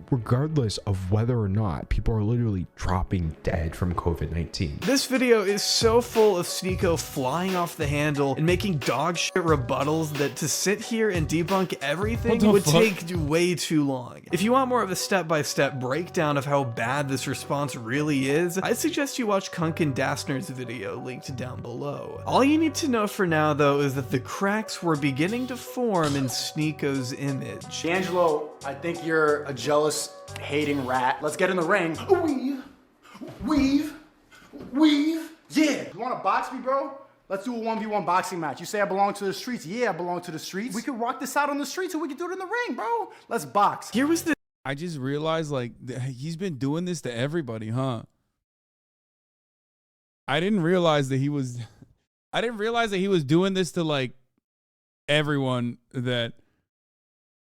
Speaker 21: regardless of whether or not people are literally dropping dead from COVID-19.
Speaker 3: This video is so full of Sneako flying off the handle and making dog shit rebuttals that to sit here and debunk everything would take way too long. If you want more of a step-by-step breakdown of how bad this response really is, I'd suggest you watch Kunkin Dassner's video linked down below. All you need to know for now though is that the cracks were beginning to form in Sneako's image.
Speaker 10: D'Angelo, I think you're a jealous, hating rat. Let's get in the ring. Weave. Yeah. You want to box me, bro? Let's do a 1v1 boxing match. You say I belong to the streets. Yeah, I belong to the streets. We could rock this out on the streets or we could do it in the ring, bro. Let's box.
Speaker 3: Here was the...
Speaker 1: I just realized, like, he's been doing this to everybody, huh? I didn't realize that he was doing this to, like, everyone that...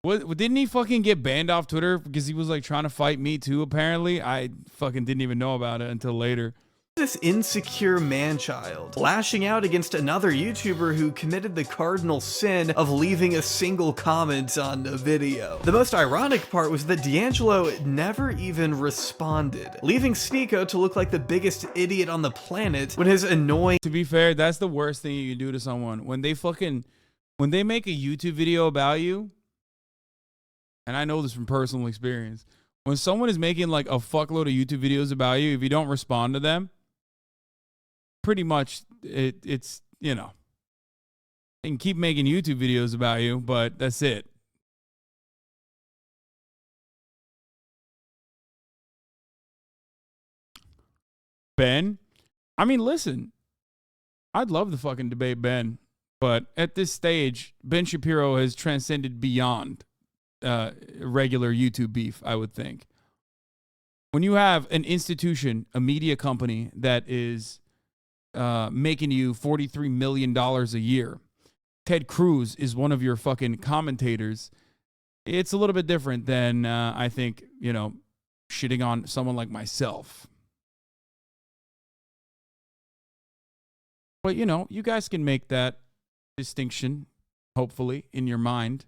Speaker 1: Didn't he fucking get banned off Twitter because he was like trying to fight me too, apparently? I fucking didn't even know about it until later.
Speaker 3: This insecure man-child lashing out against another YouTuber who committed the cardinal sin of leaving a single comment on a video. The most ironic part was that D'Angelo never even responded, leaving Sneako to look like the biggest idiot on the planet when his annoying...
Speaker 1: To be fair, that's the worst thing you can do to someone. When they make a YouTube video about you, and I know this from personal experience, when someone is making like a fuckload of YouTube videos about you, if you don't respond to them, pretty much it's, you know, they can keep making YouTube videos about you, but that's it. Ben, I mean, listen, I'd love to fucking debate Ben, but at this stage, Ben Shapiro has transcended beyond regular YouTube beef, I would think. When you have an institution, a media company that is making you $43 million a year, Ted Cruz is one of your fucking commentators, it's a little bit different than, I think, you know, shitting on someone like myself. But, you know, you guys can make that distinction, hopefully, in your mind.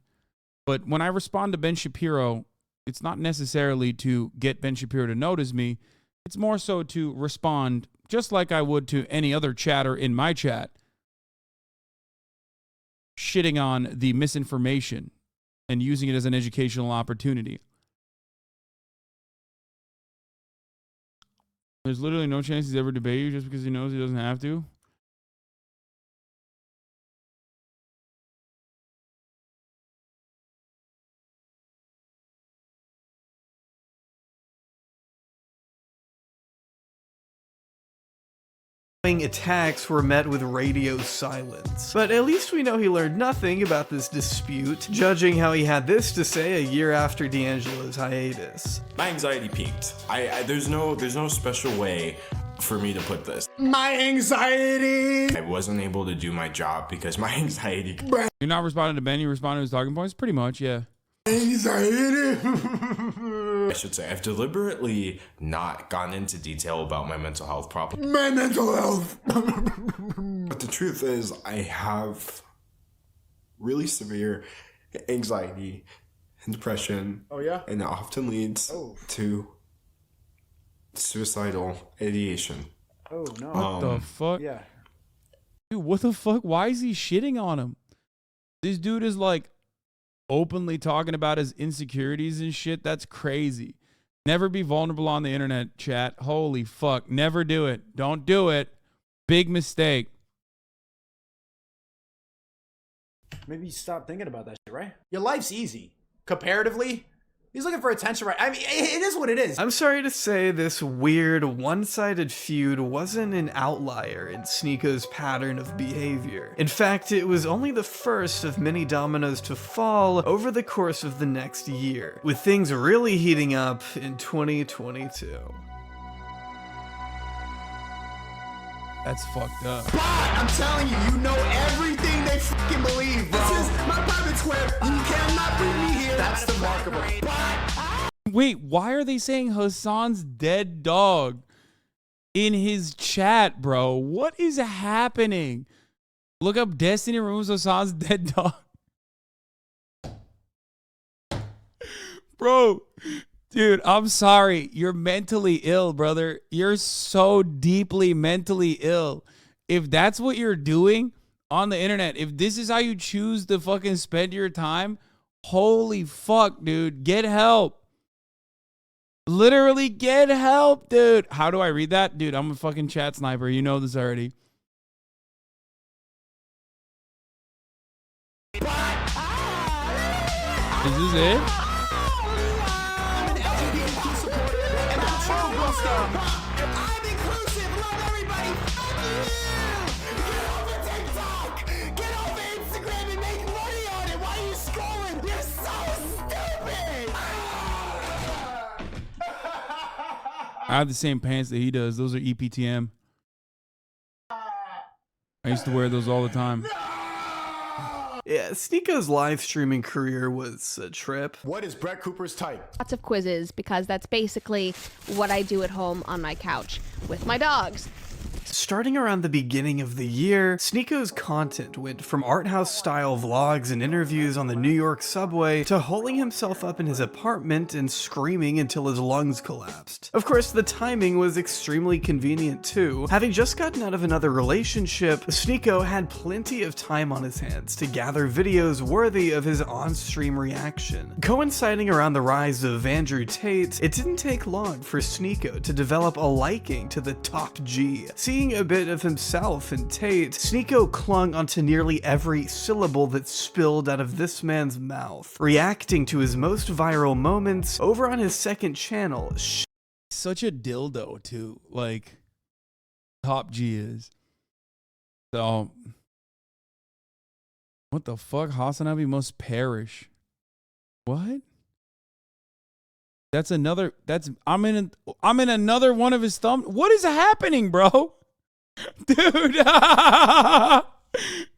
Speaker 1: But when I respond to Ben Shapiro, it's not necessarily to get Ben Shapiro to notice me. It's more so to respond just like I would to any other chatter in my chat, shitting on the misinformation and using it as an educational opportunity. There's literally no chance he's ever debate you just because he knows he doesn't have to.
Speaker 3: Attacks were met with radio silence. But at least we know he learned nothing about this dispute, judging how he had this to say a year after D'Angelo's hiatus.
Speaker 2: My anxiety peaked. There's no special way for me to put this.
Speaker 10: My anxiety!
Speaker 2: I wasn't able to do my job because my anxiety...
Speaker 1: You're not responding to Ben, you responded to his talking points? Pretty much, yeah.
Speaker 2: Anxiety. I should say I've deliberately not gone into detail about my mental health problem.
Speaker 10: My mental health.
Speaker 2: But the truth is, I have really severe anxiety and depression.
Speaker 10: Oh, yeah?
Speaker 2: And it often leads to suicidal ideation.
Speaker 10: Oh, no.
Speaker 1: What the fuck?
Speaker 10: Yeah.
Speaker 1: Dude, what the fuck? Why is he shitting on him? This dude is like openly talking about his insecurities and shit. That's crazy. Never be vulnerable on the internet, chat. Holy fuck. Never do it. Don't do it. Big mistake.
Speaker 10: Maybe you stop thinking about that shit, right? Your life's easy. Comparatively, he's looking for attention, right? I mean, it is what it is.
Speaker 3: I'm sorry to say this weird one-sided feud wasn't an outlier in Sneako's pattern of behavior. In fact, it was only the first of many dominoes to fall over the course of the next year, with things really heating up in 2022.
Speaker 1: That's fucked up.
Speaker 10: But I'm telling you, you know everything they fucking believe, bro. This is my private square. You cannot bring me here. That's the mark of a
Speaker 1: Wait, why are they saying Hasan's dead dog in his chat, bro? What is happening? Look up Destiny Rooms Hasan's dead dog. Bro, dude, I'm sorry. You're mentally ill, brother. You're so deeply mentally ill. If that's what you're doing on the internet, if this is how you choose to fucking spend your time, holy fuck, dude. Get help. Literally get help, dude. How do I read that? Dude, I'm a fucking chat sniper. You know this already. Is this it?
Speaker 7: I'm inclusive, love everybody. Fuck you! Get over TikTok! Get over Instagram and make money on it. Why are you scrolling? You're so stupid!
Speaker 1: I have the same pants that he does. Those are EPTM. I used to wear those all the time.
Speaker 3: Yeah, Sneako's live streaming career was a trip.
Speaker 10: What is Brett Cooper's type?
Speaker 4: Lots of quizzes because that's basically what I do at home on my couch with my dogs.
Speaker 3: Starting around the beginning of the year, Sneako's content went from art house style vlogs and interviews on the New York subway to holding himself up in his apartment and screaming until his lungs collapsed. Of course, the timing was extremely convenient too. Having just gotten out of another relationship, Sneako had plenty of time on his hands to gather videos worthy of his on-stream reaction. Coinciding around the rise of Andrew Tate, it didn't take long for Sneako to develop a liking to the top G. Seeing a bit of himself in Tate, Sneako clung onto nearly every syllable that spilled out of this man's mouth, reacting to his most viral moments over on his second channel.
Speaker 1: Such a dildo, too. Like, top G is. So, what the fuck? HasanAbi must perish. What? That's another. That's I'm in another one of his thumb. What is happening, bro? Dude.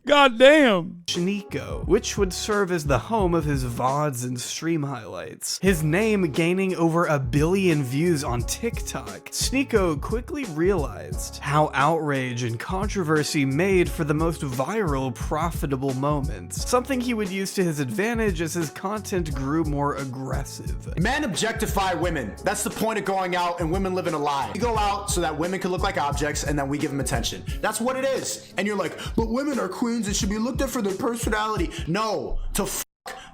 Speaker 1: God damn.
Speaker 3: Sneako, which would serve as the home of his VODs and stream highlights. His name gaining over 1 billion views on TikTok, Sneako quickly realized how outrage and controversy made for the most viral, profitable moments, something he would use to his advantage as his content grew more aggressive.
Speaker 10: Men objectify women. That's the point of going out and women living a lie. We go out so that women can look like objects and then we give them attention. That's what it is. And you're like, but women are queens and should be looked at for their personality. No,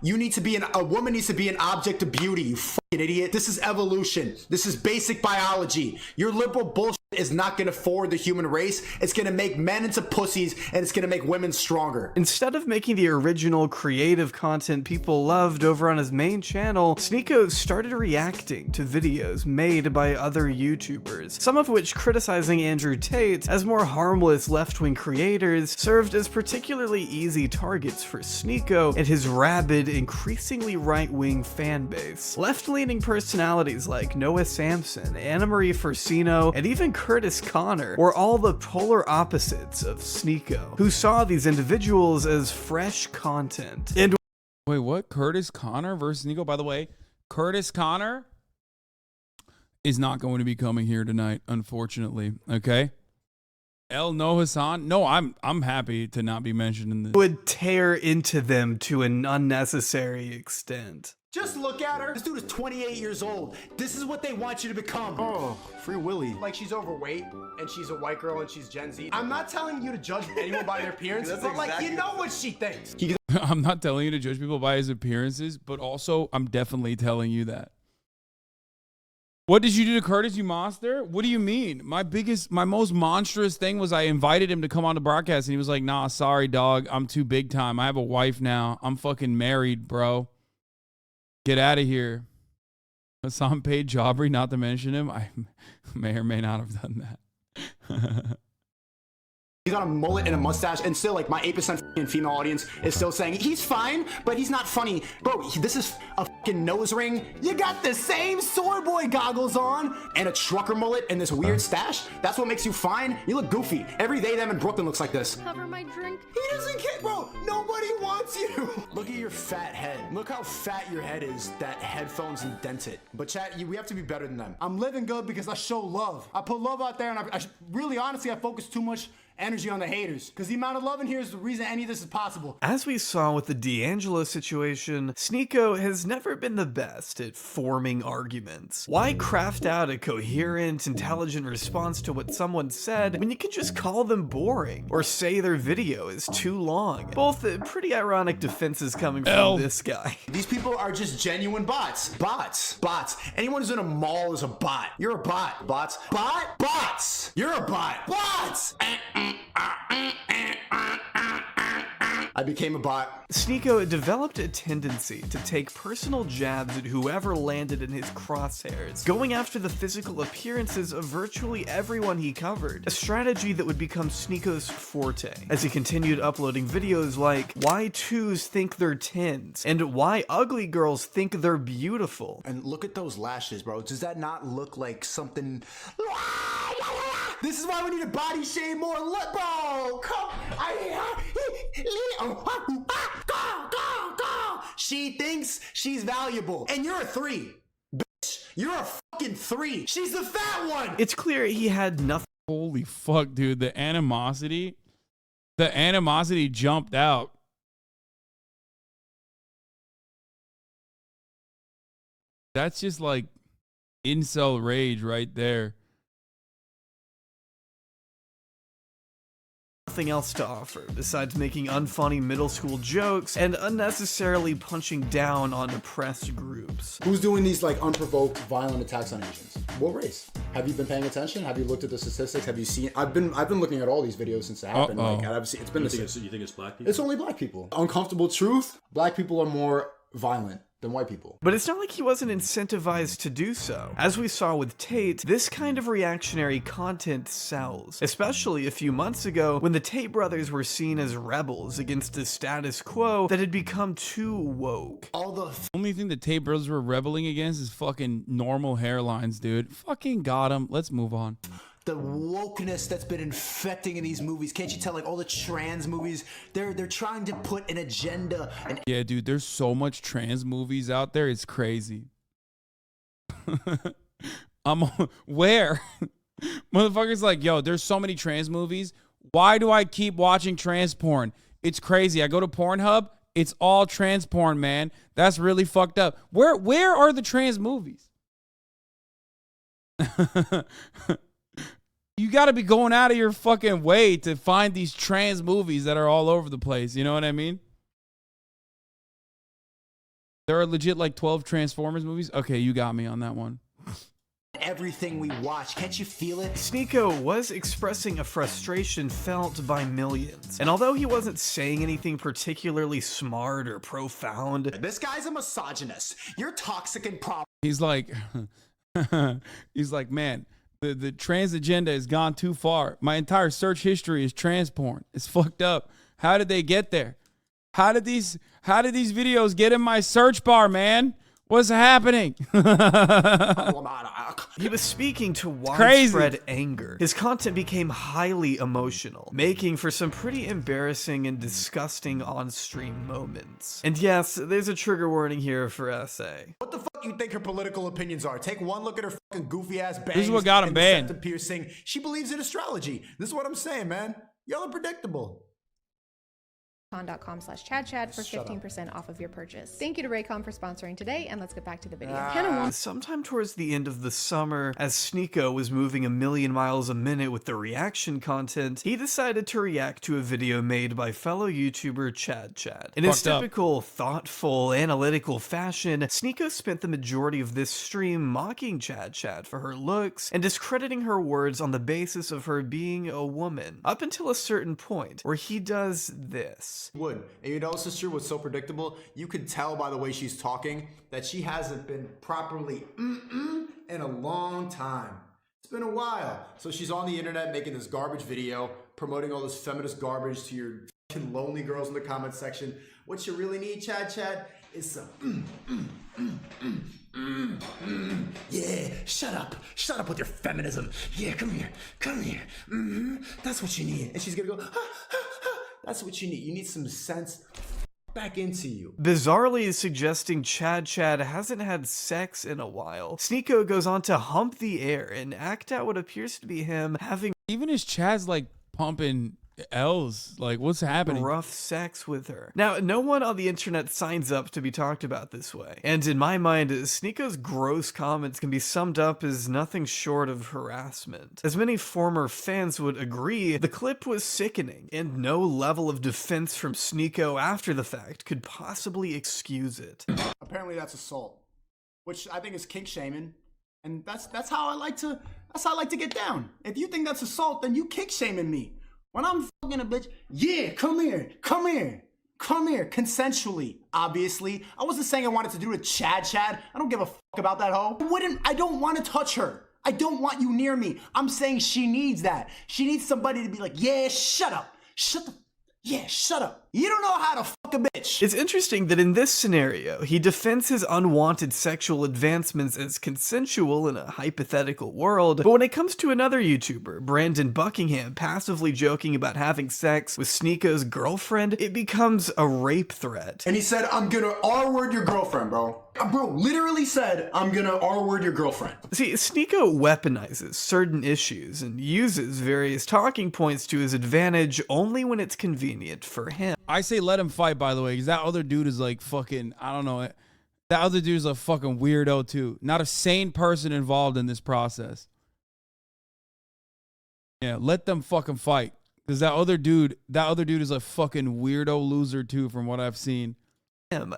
Speaker 10: you need to be a woman needs to be an object of beauty, you fucking idiot. This is evolution. This is basic biology. Your liberal bullshit is not gonna forward the human race. It's gonna make men into pussies and it's gonna make women stronger.
Speaker 3: Instead of making the original creative content people loved over on his main channel, Sneako started reacting to videos made by other YouTubers, some of which criticizing Andrew Tate as more harmless left-wing creators served as particularly easy targets for Sneako and his rabid, increasingly right-wing fan base. Left-leaning personalities like Noah Samson, Anna Marie Forcino, and even Curtis Connor were all the polar opposites of Sneako, who saw these individuals as fresh content. And
Speaker 1: Wait, what? Curtis Connor versus Sneako? By the way, Curtis Connor is not going to be coming here tonight, unfortunately. Okay. No Hasan. No, I'm happy to not be mentioned in this.
Speaker 3: Would tear into them to an unnecessary extent.
Speaker 10: Just look at her. This dude is 28 years old. This is what they want you to become. Oh, Free Willy. Like she's overweight and she's a white girl and she's Gen Z. I'm not telling you to judge anyone by their appearance, but like you know what she thinks.
Speaker 1: I'm not telling you to judge people by his appearances, but also I'm definitely telling you that. What did you do to Curtis, you monster? What do you mean? My most monstrous thing was I invited him to come on the broadcast and he was like, nah, sorry, dog. I'm too big time. I have a wife now. I'm fucking married, bro. Get out of here. Hasan paid Aubrey not to mention him. I may or may not have done that.
Speaker 10: He's got a mullet and a mustache, and still, like, my 8% female audience is still saying, he's fine, but he's not funny. Bro, this is a fucking nose ring. You got the same Soy Boy goggles on, and a trucker mullet and this weird stash. That's what makes you fine. You look goofy. Every day them in Brooklyn looks like this.
Speaker 4: Cover my drink.
Speaker 10: He doesn't care, bro. Nobody wants you. Look at your fat head. Look how fat your head is. That headphones indent it. But chat, we have to be better than them. I'm living good because I show love. I put love out there, and I really, honestly, I focus too much energy on the haters, because the amount of love in here is the reason any of this is possible.
Speaker 3: As we saw with the D'Angelo situation, Sneako has never been the best at forming arguments. Why craft out a coherent, intelligent response to what someone said when you can just call them boring, or say their video is too long? Both pretty ironic defenses coming from this guy.
Speaker 10: These people are just genuine bots. Bots. Anyone who's in a mall is a bot. You're a bot. Bots. Bots. You're a bot. Bots. I became a bot.
Speaker 3: Sneako developed a tendency to take personal jabs at whoever landed in his crosshairs, going after the physical appearances of virtually everyone he covered, a strategy that would become Sneako's forte, as he continued uploading videos like why 2s think they're 10s, and why ugly girls think they're beautiful.
Speaker 10: And look at those lashes, bro. Does that not look like something? This is why we need to body shame more. Look, bro. Come. She thinks she's valuable, and you're a 3. Bitch, you're a fucking 3. She's the fat one.
Speaker 3: It's clear he had nothing.
Speaker 1: Holy fuck, dude. The animosity jumped out. That's just like incel rage right there.
Speaker 3: Nothing else to offer besides making unfunny middle school jokes and unnecessarily punching down on oppressed groups.
Speaker 10: Who's doing these like unprovoked violent attacks on Asians? What race? Have you been paying attention? Have you looked at the statistics? Have you seen? I've been looking at all these videos since it happened. Like, it's been.
Speaker 9: You think it's black people?
Speaker 10: It's only black people. Uncomfortable truth. Black people are more violent than white people.
Speaker 3: But it's not like he wasn't incentivized to do so. As we saw with Tate, this kind of reactionary content sells, especially a few months ago when the Tate brothers were seen as rebels against a status quo that had become too woke.
Speaker 1: Only thing the Tate brothers were rebelling against is fucking normal hairlines, dude. Fucking got him. Let's move on.
Speaker 10: The wokeness that's been infecting in these movies. Can't you tell, like all the trans movies, they're trying to put an agenda.
Speaker 1: Yeah, dude, there's so much trans movies out there. It's crazy. Where? Motherfuckers like, yo, there's so many trans movies. Why do I keep watching trans porn? It's crazy. I go to Pornhub. It's all trans porn, man. That's really fucked up. Where are the trans movies? You got to be going out of your fucking way to find these trans movies that are all over the place. You know what I mean? There are legit like 12 Transformers movies. Okay, you got me on that one.
Speaker 10: Everything we watch, can't you feel it?
Speaker 3: Sneako was expressing a frustration felt by millions. And although he wasn't saying anything particularly smart or profound,
Speaker 10: this guy's a misogynist. You're toxic and problem.
Speaker 1: He's like, man, the trans agenda has gone too far. My entire search history is trans porn. It's fucked up. How did they get there? How did these videos get in my search bar, man? What's happening?
Speaker 3: He was speaking to
Speaker 1: crazy.
Speaker 3: widespread anger. His content became highly emotional, making for some pretty embarrassing and disgusting on-stream moments. And yes, there's a trigger warning here for SA.
Speaker 10: What the fuck you think her political opinions are? Take one look at her fucking goofy ass bangs.
Speaker 1: This is what got him
Speaker 10: and
Speaker 1: banned.
Speaker 10: septum piercing. She believes in astrology. This is what I'm saying, man. Y'all are predictable.
Speaker 9: Raycon.com/ChadChad for 15% off of your purchase. Thank you to Raycon for sponsoring today, and let's get back to the video.
Speaker 3: Sometime towards the end of the summer, as Sneako was moving a million miles a minute with the reaction content, he decided to react to a video made by fellow YouTuber Chad. In his typical thoughtful, analytical fashion, Sneako spent the majority of this stream mocking Chad for her looks and discrediting her words on the basis of her being a woman, up until a certain point where he does this.
Speaker 10: Would. And you know, sister, what's so predictable? You could tell by the way she's talking that she hasn't been properly in a long time. It's been a while. So she's on the internet making this garbage video, promoting all this feminist garbage to your fucking lonely girls in the comment section. What you really need, Chad, is some yeah, shut up with your feminism. Yeah, come here. That's what you need. And she's gonna go, that's what you need. You need some sense back into you.
Speaker 3: Bizarrely suggesting Chad hasn't had sex in a while, Sneako goes on to hump the air and act out what appears to be him having
Speaker 1: even his Chad's like pumping L's. Like, what's happening?
Speaker 3: Rough sex with her. Now, no one on the internet signs up to be talked about this way. And in my mind, Sneako's gross comments can be summed up as nothing short of harassment. As many former fans would agree, the clip was sickening, and no level of defense from Sneako after the fact could possibly excuse it.
Speaker 10: Apparently that's assault, which I think is kink shaming. And that's how I like to get down. If you think that's assault, then you kink shaming me. When I'm fucking a bitch, yeah, come here, consensually, obviously. I wasn't saying I wanted to do it with Chad. I don't give a fuck about that hoe. I don't want to touch her. I don't want you near me. I'm saying she needs that. She needs somebody to be like, yeah, shut up. Shut up. You don't know how to fuck a bitch.
Speaker 3: It's interesting that in this scenario, he defends his unwanted sexual advancements as consensual in a hypothetical world, but when it comes to another YouTuber, Brandon Buckingham, passively joking about having sex with Sneako's girlfriend, it becomes a rape threat.
Speaker 10: And he said, I'm gonna R-word your girlfriend, bro. Bro literally said, I'm gonna R-word your girlfriend.
Speaker 3: See, Sneako weaponizes certain issues and uses various talking points to his advantage only when it's convenient for him.
Speaker 1: I say let him fight, by the way, because that other dude is like fucking, I don't know. That other dude is a fucking weirdo, too. Not a sane person involved in this process. Yeah, let them fucking fight. Because that other dude is a fucking weirdo loser, too, from what I've seen.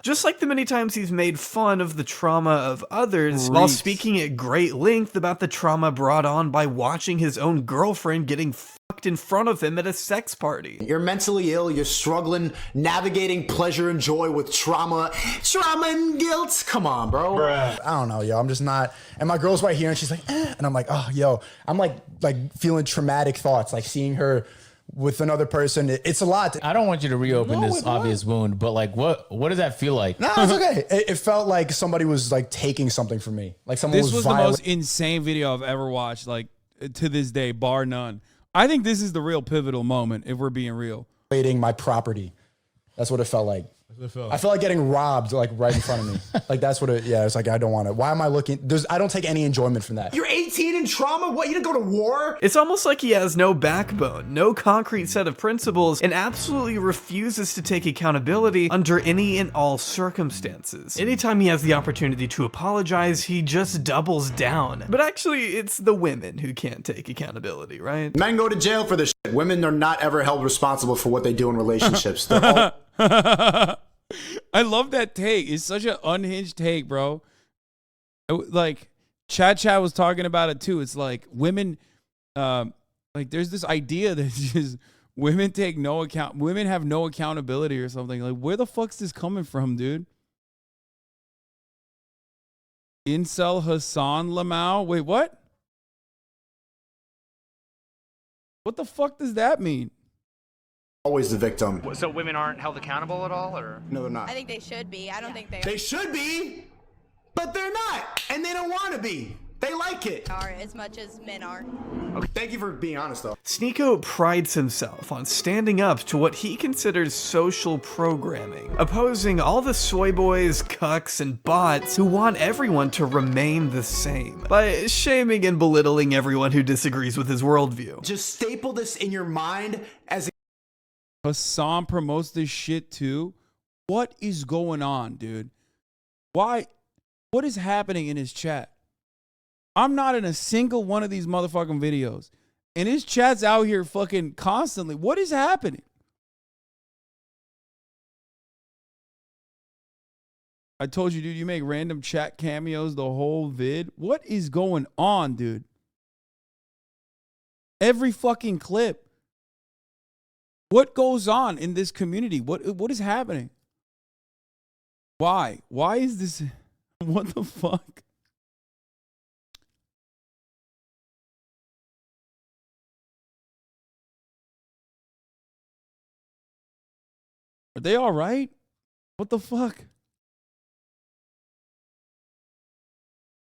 Speaker 3: Just like the many times he's made fun of the trauma of others while speaking at great length about the trauma brought on by watching his own girlfriend getting fucked in front of him at a sex party.
Speaker 10: You're mentally ill, you're struggling, navigating pleasure and joy with trauma and guilt. Come on, bro.
Speaker 5: Bruh. I don't know, yo. I'm just not. And my girl's right here and she's like, and I'm like, oh, yo. I'm like feeling traumatic thoughts, like seeing her with another person. It's a lot.
Speaker 22: I don't want you to reopen this obvious wound, but like, what does that feel like?
Speaker 5: No, it's okay. It felt like somebody was like taking something from me. Like someone
Speaker 1: This was the most insane video I've ever watched, like to this day, bar none. I think this is the real pivotal moment, if we're being real.
Speaker 5: My property. That's what it felt like. I felt like getting robbed, like right in front of me. Like that's what it. Yeah, it's like I don't want it. Why am I looking? I don't take any enjoyment from that.
Speaker 10: You're 18 in trauma. What? You didn't go to war?
Speaker 3: It's almost like he has no backbone, no concrete set of principles, and absolutely refuses to take accountability under any and all circumstances. Anytime he has the opportunity to apologize, he just doubles down. But actually, it's the women who can't take accountability, right?
Speaker 10: Men go to jail for this shit. Women are not ever held responsible for what they do in relationships. They're all
Speaker 1: I love that take. It's such an unhinged take, bro. Like Chad was talking about it too. It's like women, like there's this idea that just women take no account. Women have no accountability or something. Like where the fuck's this coming from, dude? Incel Hasan Lamau. Wait, what? What the fuck does that mean?
Speaker 10: Always the victim.
Speaker 23: So women aren't held accountable at all, or?
Speaker 10: No, they're not.
Speaker 24: I think they should be. I don't think they.
Speaker 10: They should be. But they're not, and they don't want to be. They like it.
Speaker 18: Are as much as men are.
Speaker 10: Okay, thank you for being honest, though.
Speaker 3: Sneako prides himself on standing up to what he considers social programming, opposing all the soy boys, cucks, and bots who want everyone to remain the same, by shaming and belittling everyone who disagrees with his worldview.
Speaker 10: Just staple this in your mind as a
Speaker 1: Hasan promotes this shit too. What is going on, dude? Why? What is happening in his chat? I'm not in a single one of these motherfucking videos. And his chat's out here fucking constantly. What is happening? I told you, dude, you make random chat cameos the whole vid. What is going on, dude? Every fucking clip. What goes on in this community? What is happening? Why? Why is this? What the fuck? Are they all right? What the fuck?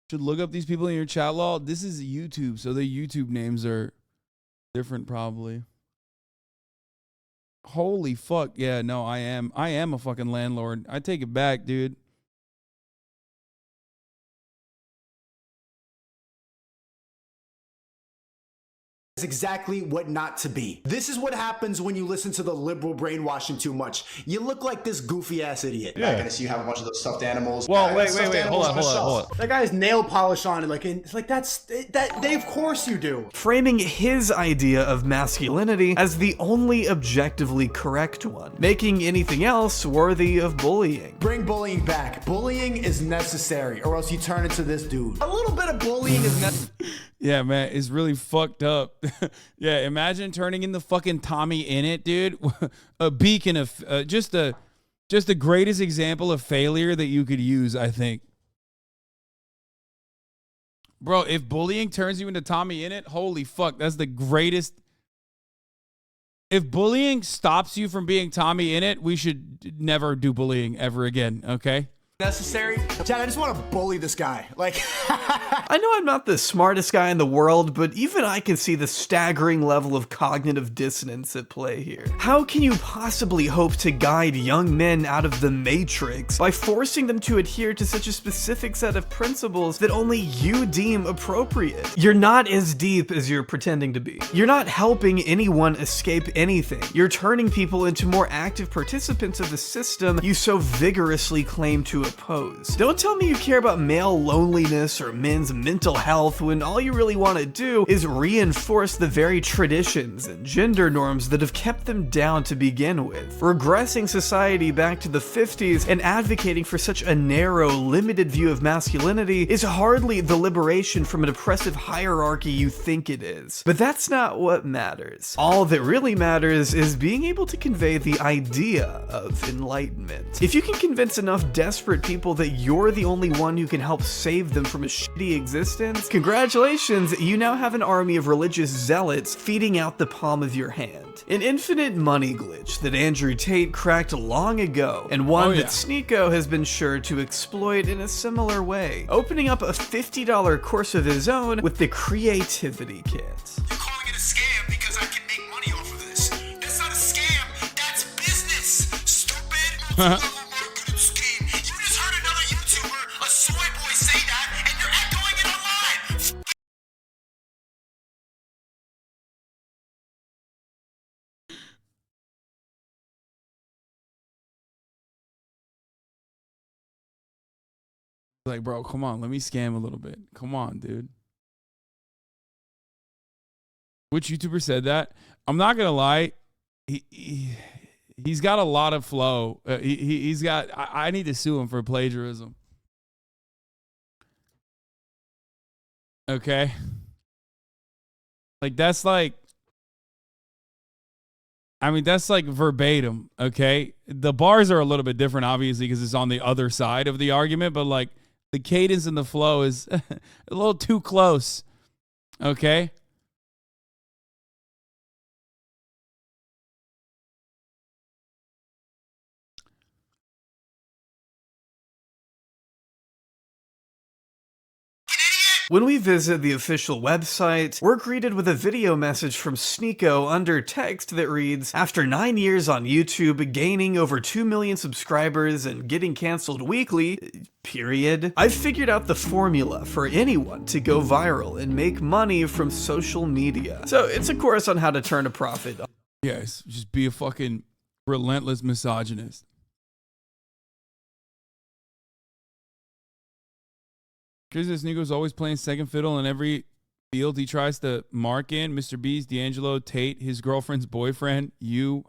Speaker 1: Should look up these people in your chat log. This is YouTube, so their YouTube names are different probably. Holy fuck. Yeah, no, I am a fucking landlord. I take it back, dude.
Speaker 10: It's exactly what not to be. This is what happens when you listen to the liberal brainwashing too much. You look like this goofy ass idiot.
Speaker 11: Yeah. Back in you have a bunch of those stuffed animals.
Speaker 10: Well,
Speaker 11: wait,
Speaker 10: hold on. That guy's nail polish on it. It's like that. Of course you do.
Speaker 3: Framing his idea of masculinity as the only objectively correct one, making anything else worthy of bullying.
Speaker 10: Bring bullying back. Bullying is necessary, or else you turn into this dude. A little bit of bullying is necessary.
Speaker 1: Yeah, man, it's really fucked up. Yeah, imagine turning into fucking Tommy Innit, dude. A beacon of just the greatest example of failure that you could use, I think. Bro, if bullying turns you into Tommy Innit, holy fuck, that's the greatest. If bullying stops you from being Tommy Innit, we should never do bullying ever again, okay?
Speaker 10: Necessary. Chad, I just want to bully this guy.
Speaker 3: I know I'm not the smartest guy in the world, but even I can see the staggering level of cognitive dissonance at play here. How can you possibly hope to guide young men out of the matrix by forcing them to adhere to such a specific set of principles that only you deem appropriate? You're not as deep as you're pretending to be. You're not helping anyone escape anything. You're turning people into more active participants of the system you so vigorously claim to oppose. Don't tell me you care about male loneliness or men's mental health when all you really want to do is reinforce the very traditions and gender norms that have kept them down to begin with. Regressing society back to the 50s and advocating for such a narrow, limited view of masculinity is hardly the liberation from an oppressive hierarchy you think it is. But that's not what matters. All that really matters is being able to convey the idea of enlightenment. If you can convince enough desperate people that you're the only one who can help save them from a shitty existence, congratulations, you now have an army of religious zealots feeding out the palm of your hand. An infinite money glitch that Andrew Tate cracked long ago, and one that Sneako has been sure to exploit in a similar way, opening up a $50 course of his own with the Creativity Kit.
Speaker 10: You're calling it a scam because I can make money off of this. That's not a scam. That's business. Stupid.
Speaker 1: Like, bro, come on, let me scam a little bit. Come on, dude. Which YouTuber said that? I'm not gonna lie, he's got a lot of flow. He's got. I need to sue him for plagiarism. Okay, like that's like. I mean, that's like verbatim. Okay, the bars are a little bit different, obviously, because it's on the other side of the argument. But like. The cadence and the flow is a little too close. Okay?
Speaker 3: When we visit the official website, we're greeted with a video message from Sneako under text that reads, "After 9 years on YouTube, gaining over 2 million subscribers and getting canceled weekly, period, I've figured out the formula for anyone to go viral and make money from social media." So it's a course on how to turn a profit.
Speaker 1: Yes, just be a fucking relentless misogynist. Because Sneako's always playing second fiddle in every field he tries to mark in. Mr. Beast, D'Angelo, Tate, his girlfriend's boyfriend, you.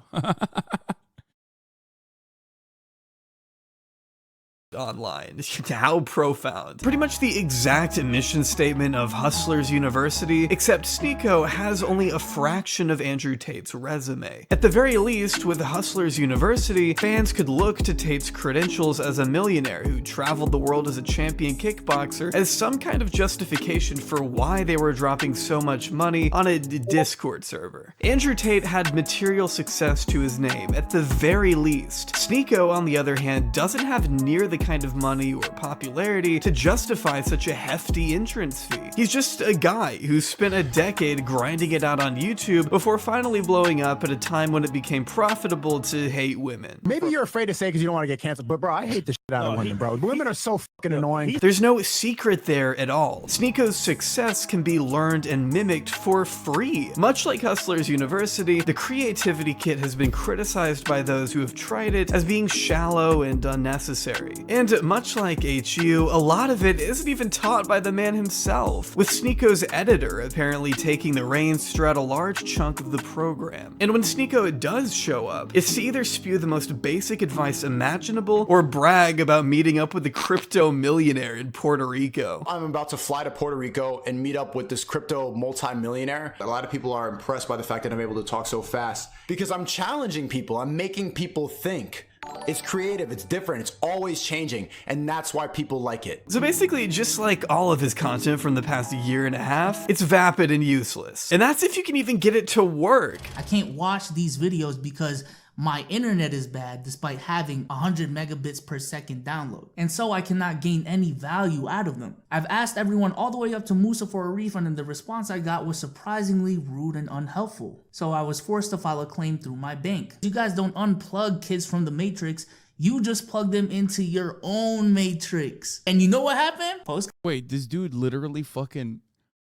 Speaker 3: Online. How profound. Pretty much the exact mission statement of Hustlers University, except Sneako has only a fraction of Andrew Tate's resume. At the very least, with Hustlers University, fans could look to Tate's credentials as a millionaire who traveled the world as a champion kickboxer as some kind of justification for why they were dropping so much money on a Discord server. Andrew Tate had material success to his name, at the very least. Sneako, on the other hand, doesn't have near the kind of money or popularity to justify such a hefty entrance fee. He's just a guy who spent a decade grinding it out on YouTube before finally blowing up at a time when it became profitable to hate women.
Speaker 10: Maybe you're afraid to say because you don't want to get canceled, but bro, I hate the shit out of women, bro. Women are so fucking annoying.
Speaker 3: There's no secret there at all. Sneako's success can be learned and mimicked for free. Much like Hustlers University, the creativity kit has been criticized by those who have tried it as being shallow and unnecessary. And much like HU, a lot of it isn't even taught by the man himself, with Sneako's editor apparently taking the reins throughout a large chunk of the program. And when Sneako does show up, it's to either spew the most basic advice imaginable or brag about meeting up with a crypto millionaire in Puerto Rico.
Speaker 5: I'm about to fly to Puerto Rico and meet up with this crypto multi-millionaire. A lot of people are impressed by the fact that I'm able to talk so fast because I'm challenging people. I'm making people think. It's creative, it's different, it's always changing, and that's why people like it.
Speaker 3: So basically, just like all of his content from the past year and a half, it's vapid and useless. And that's if you can even get it to work.
Speaker 12: I can't watch these videos because my internet is bad despite having 100 megabits per second download, and so I cannot gain any value out of them. I've asked everyone all the way up to Musa for a refund, and the response I got was surprisingly rude and unhelpful. So I was forced to file a claim through my bank. You guys don't unplug kids from the Matrix, you just plug them into your own Matrix. And you know what happened?
Speaker 1: Wait, this dude literally fucking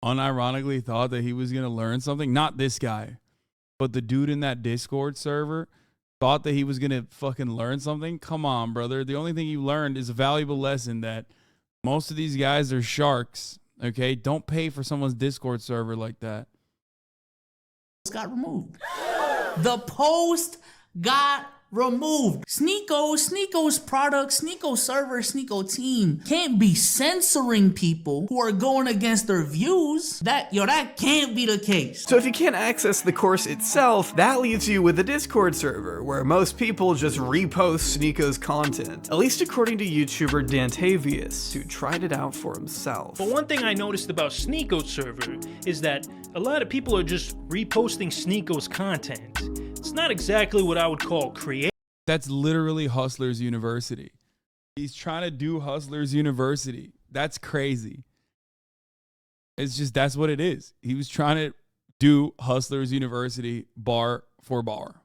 Speaker 1: unironically thought that he was gonna learn something? Not this guy, but the dude in that Discord server thought that he was gonna fucking learn something? Come on, brother. The only thing you learned is a valuable lesson that most of these guys are sharks, okay? Don't pay for someone's Discord server like that.
Speaker 12: Got removed. The post got removed. Sneako's product, Sneako server, Sneako team can't be censoring people who are going against their views. That can't be the case.
Speaker 3: So if you can't access the course itself, that leaves you with a Discord server where most people just repost Sneako's content. At least according to YouTuber Dantavius, who tried it out for himself.
Speaker 16: But one thing I noticed about Sneako's server is that a lot of people are just reposting Sneako's content. It's not exactly what I would call creative.
Speaker 1: That's literally Hustlers University. He's trying to do Hustlers University. That's crazy. It's just, that's what it is. He was trying to do Hustlers University bar for bar.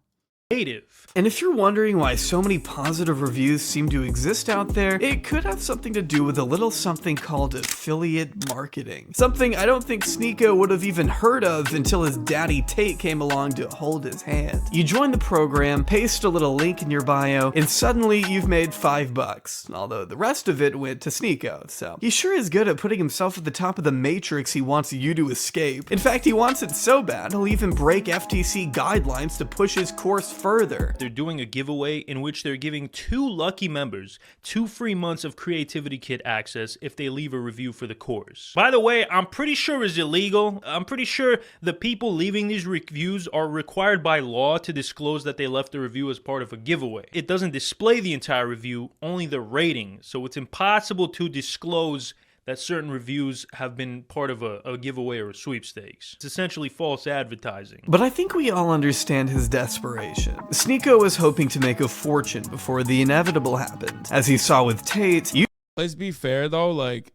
Speaker 3: And if you're wondering why so many positive reviews seem to exist out there, it could have something to do with a little something called affiliate marketing. Something I don't think Sneako would have even heard of until his daddy Tate came along to hold his hand. You join the program, paste a little link in your bio, and suddenly you've made $5, although the rest of it went to Sneako. So he sure is good at putting himself at the top of the matrix he wants you to escape. In fact, he wants it so bad, he'll even break FTC guidelines to push his course further.
Speaker 16: They're doing a giveaway in which they're giving 2 lucky members 2 free months of Creativity Kit access if they leave a review for the course. By the way, I'm pretty sure it's illegal. I'm pretty sure the people leaving these reviews are required by law to disclose that they left the review as part of a giveaway. It doesn't display the entire review, only the rating, so it's impossible to disclose that certain reviews have been part of a giveaway or a sweepstakes. It's essentially false advertising.
Speaker 3: But I think we all understand his desperation. Sneako was hoping to make a fortune before the inevitable happened. As he saw with Tate,
Speaker 1: Let's be fair though, like,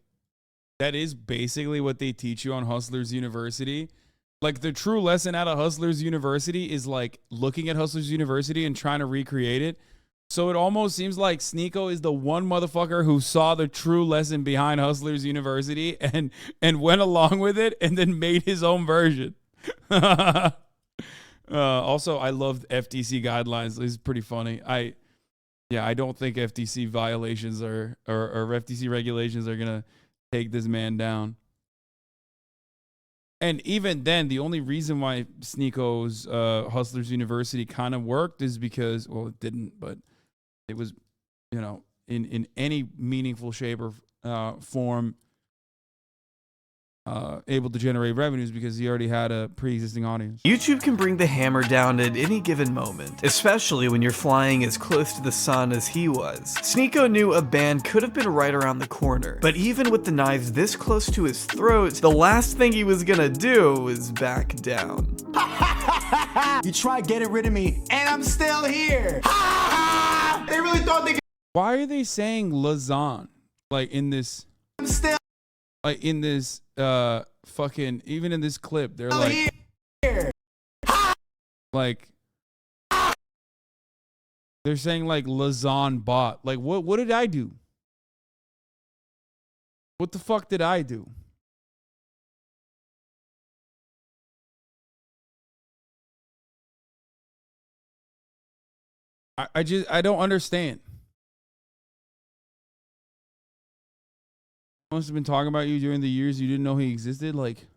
Speaker 1: that is basically what they teach you on Hustlers University. Like the true lesson out of Hustlers University is like looking at Hustlers University and trying to recreate it. So it almost seems like Sneako is the one motherfucker who saw the true lesson behind Hustlers University and went along with it and then made his own version. Also, I loved FTC guidelines. It's pretty funny. I don't think FTC violations or FTC regulations are gonna take this man down. And even then, the only reason why Sneako's Hustlers University kind of worked is because, well, it didn't, but it was, you know, in any meaningful shape or form able to generate revenues because he already had a pre-existing audience.
Speaker 3: YouTube can bring the hammer down at any given moment, especially when you're flying as close to the sun as he was. Sneako knew a ban could have been right around the corner, but even with the knives this close to his throat, the last thing he was gonna do was back down.
Speaker 7: You try getting rid of me, and I'm still here. They really thought they could.
Speaker 1: Why are they saying Lazan? Like in this,
Speaker 7: I'm still
Speaker 1: like in this, fucking, even in this clip, they're like,
Speaker 7: here.
Speaker 1: like, they're saying like Lazan bot. Like, what did I do? What the fuck did I do? I don't understand. Must have been talking about you during the years you didn't know he existed. Like,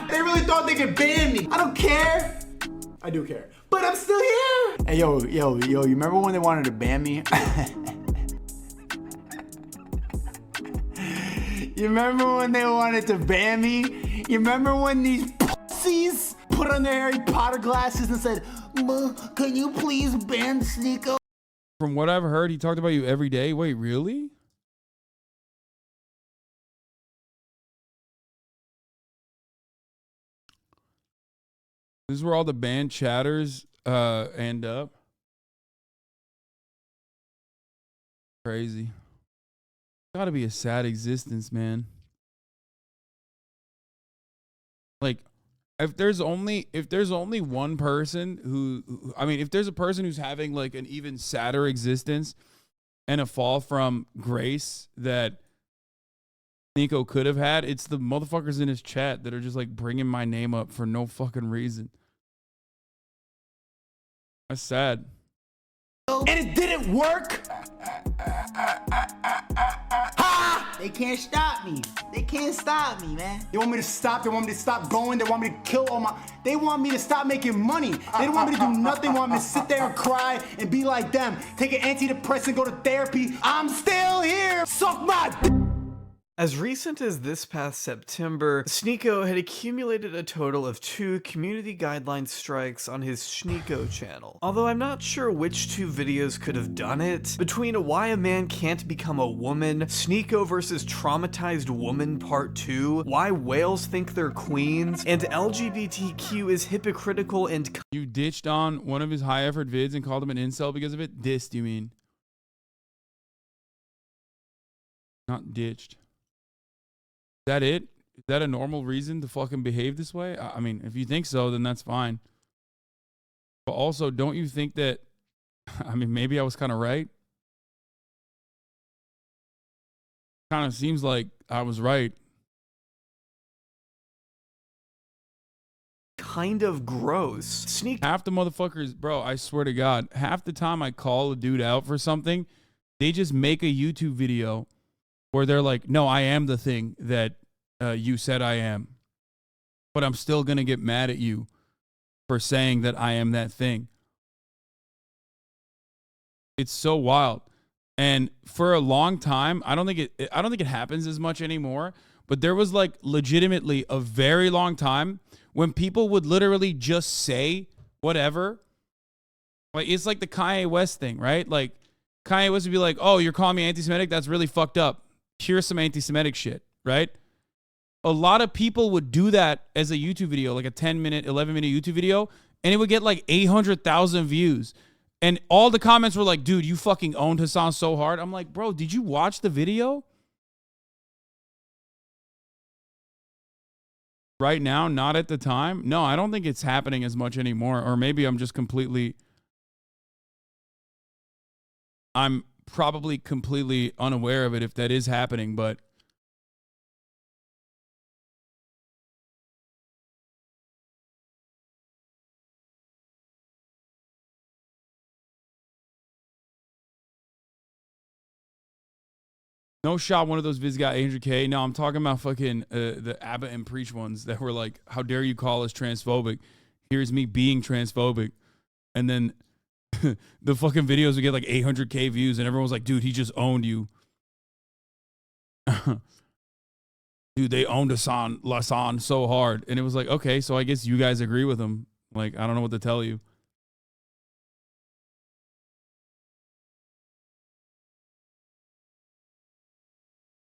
Speaker 7: They really thought they could ban me. I don't care. I do care, but I'm still here. Hey, yo, you remember when they wanted to ban me? You remember when they wanted to ban me? You remember when these pussies put on their Harry Potter glasses and said, "Ma, can you please ban Sneako?"
Speaker 1: from what I've heard, he talked about you every day. Wait, really? This is where all the band chatters end up. Crazy. Gotta be a sad existence, man. Like, if there's only one person who, I mean, if there's a person who's having like an even sadder existence and a fall from grace that Sneako could have had, it's the motherfuckers in his chat that are just like bringing my name up for no fucking reason. That's sad.
Speaker 7: And it didn't work. Ha! They can't stop me. They can't stop me, man. They want me to stop. They want me to stop going. They want me to kill all my. They want me to stop making money. They don't want me to do nothing. They want me to sit there and cry and be like them. Take an antidepressant, go to therapy. I'm still here. Suck my.
Speaker 3: As recent as this past September, Sneako had accumulated a total of 2 community guideline strikes on his Sneako channel. Although I'm not sure which 2 videos could have done it, between Why a Man Can't Become a Woman, Sneako versus Traumatized Woman Part 2, Why Whales Think They're Queens, and LGBTQ is hypocritical and—
Speaker 1: You ditched on one of his high effort vids and called him an incel because of it? Dissed, you mean? Not ditched. Is that it? Is that a normal reason to fucking behave this way? I mean, if you think so, then that's fine. But also, don't you think that, I mean, maybe I was kind of right? Kind of seems like I was right.
Speaker 3: Kind of gross.
Speaker 1: Half the motherfuckers, bro, I swear to God, half the time I call a dude out for something, they just make a YouTube video where they're like, no, I am the thing that you said I am. But I'm still going to get mad at you for saying that I am that thing. It's so wild. And for a long time, I don't think it happens as much anymore, but there was like legitimately a very long time when people would literally just say whatever. Like, it's like the Kanye West thing, right? Like, Kanye West would be like, oh, you're calling me anti-Semitic? That's really fucked up. Here's some anti-Semitic shit, right? a lot of people would do that as a YouTube video, like a 10-minute, 11-minute YouTube video, and it would get like 800,000 views. And all the comments were like, dude, you fucking owned Hasan so hard. I'm like, bro, did you watch the video? Right now, not at the time. No, I don't think it's happening as much anymore. Or maybe I'm just I'm probably completely unaware of it if that is happening, but no shot one of those vids got 800K. No, I'm talking about fucking the Abbott and Preach ones that were like, how dare you call us transphobic? Here's me being transphobic. And then the fucking videos would get like 800K views and everyone was like, dude, he just owned you. Dude, they owned Hasan so hard. And it was like, okay, so I guess you guys agree with him. Like, I don't know what to tell you.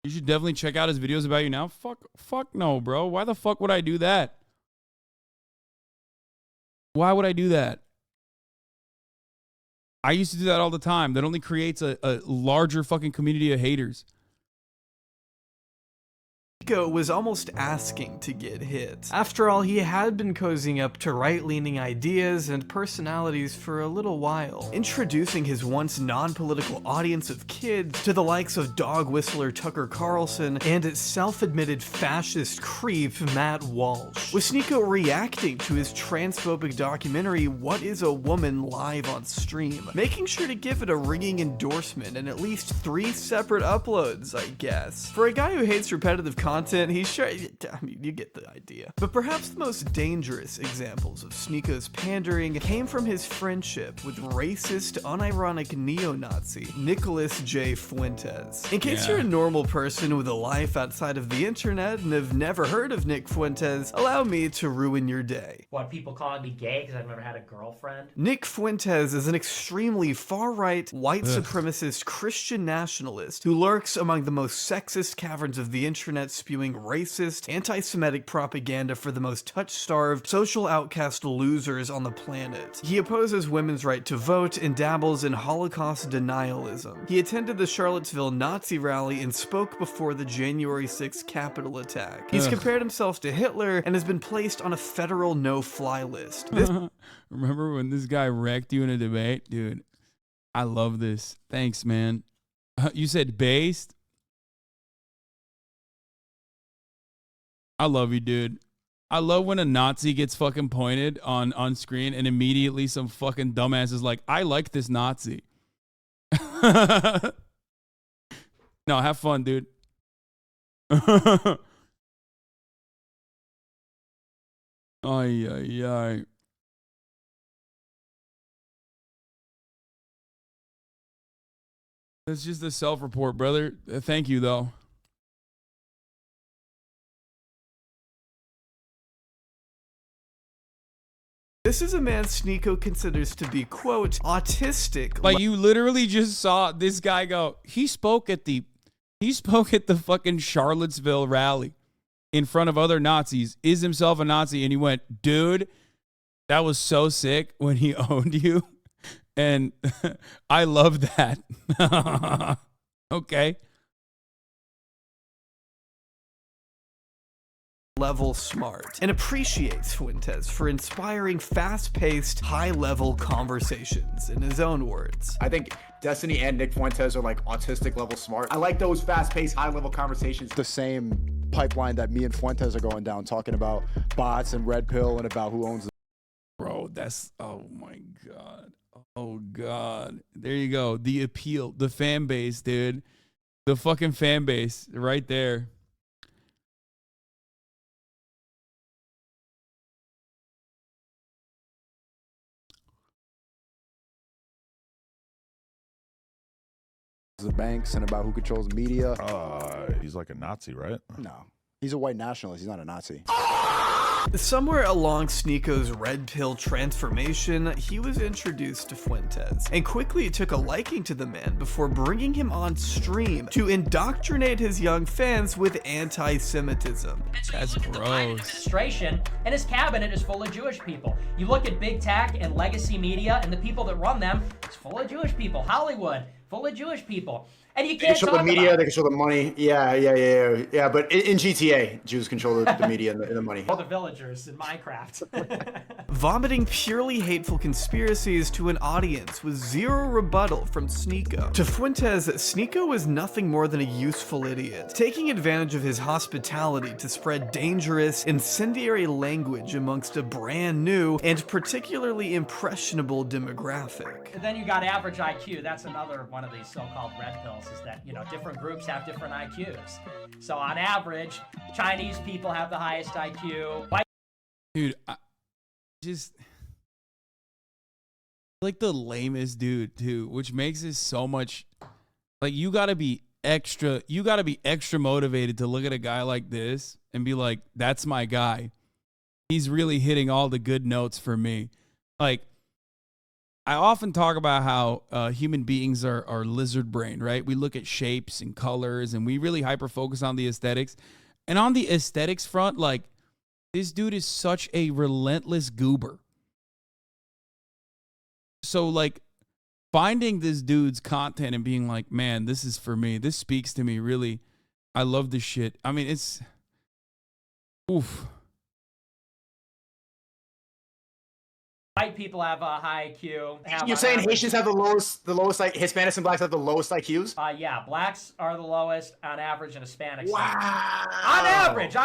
Speaker 1: You should definitely check out his videos about you now. Fuck no, bro. Why the fuck would I do that? Why would I do that? I used to do that all the time. That only creates a larger fucking community of haters.
Speaker 3: Sneako was almost asking to get hit. After all, he had been cozying up to right-leaning ideas and personalities for a little while, introducing his once non-political audience of kids to the likes of dog whistler Tucker Carlson and its self-admitted fascist creep Matt Walsh. With Sneako reacting to his transphobic documentary What is a Woman live on stream, making sure to give it a ringing endorsement and at least 3 separate uploads, I guess. For a guy who hates repetitive content, he's sure, I mean, you get the idea. But perhaps the most dangerous examples of Sneako's pandering came from his friendship with racist, unironic neo-Nazi Nicholas J. Fuentes. In case you're a normal person with a life outside of the internet and have never heard of Nick Fuentes, allow me to ruin your day.
Speaker 14: What, people calling me gay because I've never had a girlfriend?
Speaker 3: Nick Fuentes is an extremely far-right, white supremacist Christian nationalist who lurks among the most sexist caverns of the internet, spewing racist, anti-Semitic propaganda for the most touch-starved, social outcast losers on the planet. He opposes women's right to vote and dabbles in Holocaust denialism. He attended the Charlottesville Nazi rally and spoke before the January 6th Capitol attack. He's compared himself to Hitler and has been placed on a federal no-fly list.
Speaker 1: Remember when this guy wrecked you in a debate? Dude, I love this. Thanks, man. You said based? I love you, dude. I love when a Nazi gets fucking pointed on screen and immediately some fucking dumbass is like, I like this Nazi. No, have fun, dude. Ay, ay, ay. That's just a self-report, brother. Thank you, though.
Speaker 3: This is a man Sneako considers to be, quote, autistic.
Speaker 1: Like, you literally just saw this guy go, he spoke at the fucking Charlottesville rally in front of other Nazis, is himself a Nazi, and he went, dude, that was so sick when he owned you. And I love that. Okay.
Speaker 3: Level smart, and appreciates Fuentes for inspiring fast-paced, high-level conversations, in his own words.
Speaker 5: I think Destiny and Nick Fuentes are like autistic level smart. I like those fast-paced, high-level conversations. The same pipeline that me and Fuentes are going down, talking about bots and red pill and about who owns the...
Speaker 1: Bro, that's, oh my God. Oh God. There you go. The appeal, the fan base, dude. The fucking fan base right there.
Speaker 5: the banks and about who controls media.
Speaker 17: He's like a Nazi, right?
Speaker 5: No. He's a white nationalist. He's not a Nazi.
Speaker 3: Somewhere along Sneako's red pill transformation, he was introduced to Fuentes, and quickly took a liking to the man before bringing him on stream to indoctrinate his young fans with anti-Semitism.
Speaker 1: That's gross.
Speaker 14: Administration, and his cabinet is full of Jewish people. You look at big tech and legacy media, and the people that run them, it's full of Jewish people. Hollywood, full of Jewish people. And you
Speaker 10: They
Speaker 14: can't
Speaker 10: control
Speaker 14: talk
Speaker 10: the media,
Speaker 14: about
Speaker 10: they control the money. Yeah. But in GTA, Jews control the media and the money.
Speaker 14: all the villagers in Minecraft.
Speaker 3: Vomiting purely hateful conspiracies to an audience with zero rebuttal from Sneako. To Fuentes, Sneako was nothing more than a useful idiot, taking advantage of his hospitality to spread dangerous, incendiary language amongst a brand new and particularly impressionable demographic.
Speaker 14: And then you got average IQ. That's another one of these so-called red pills, is that, you know, different groups have different IQs. So on average, Chinese people have the highest IQ. White
Speaker 1: Dude, I just like the lamest dude too, which makes it so much like you gotta be extra motivated to look at a guy like this and be like, that's my guy. He's really hitting all the good notes for me. Like, I often talk about how human beings are lizard brain, right? We look at shapes and colors and we really hyper focus on the aesthetics. And on the aesthetics front, like, this dude is such a relentless goober. So, like, finding this dude's content and being like, man, this is for me. This speaks to me, really. I love this shit. I mean, it's... Oof.
Speaker 14: White people have a high IQ.
Speaker 10: You're saying Haitians have the lowest, like Hispanics and blacks have the lowest IQs?
Speaker 14: Yeah, blacks are the lowest on average and Hispanics.
Speaker 10: Wow.
Speaker 14: On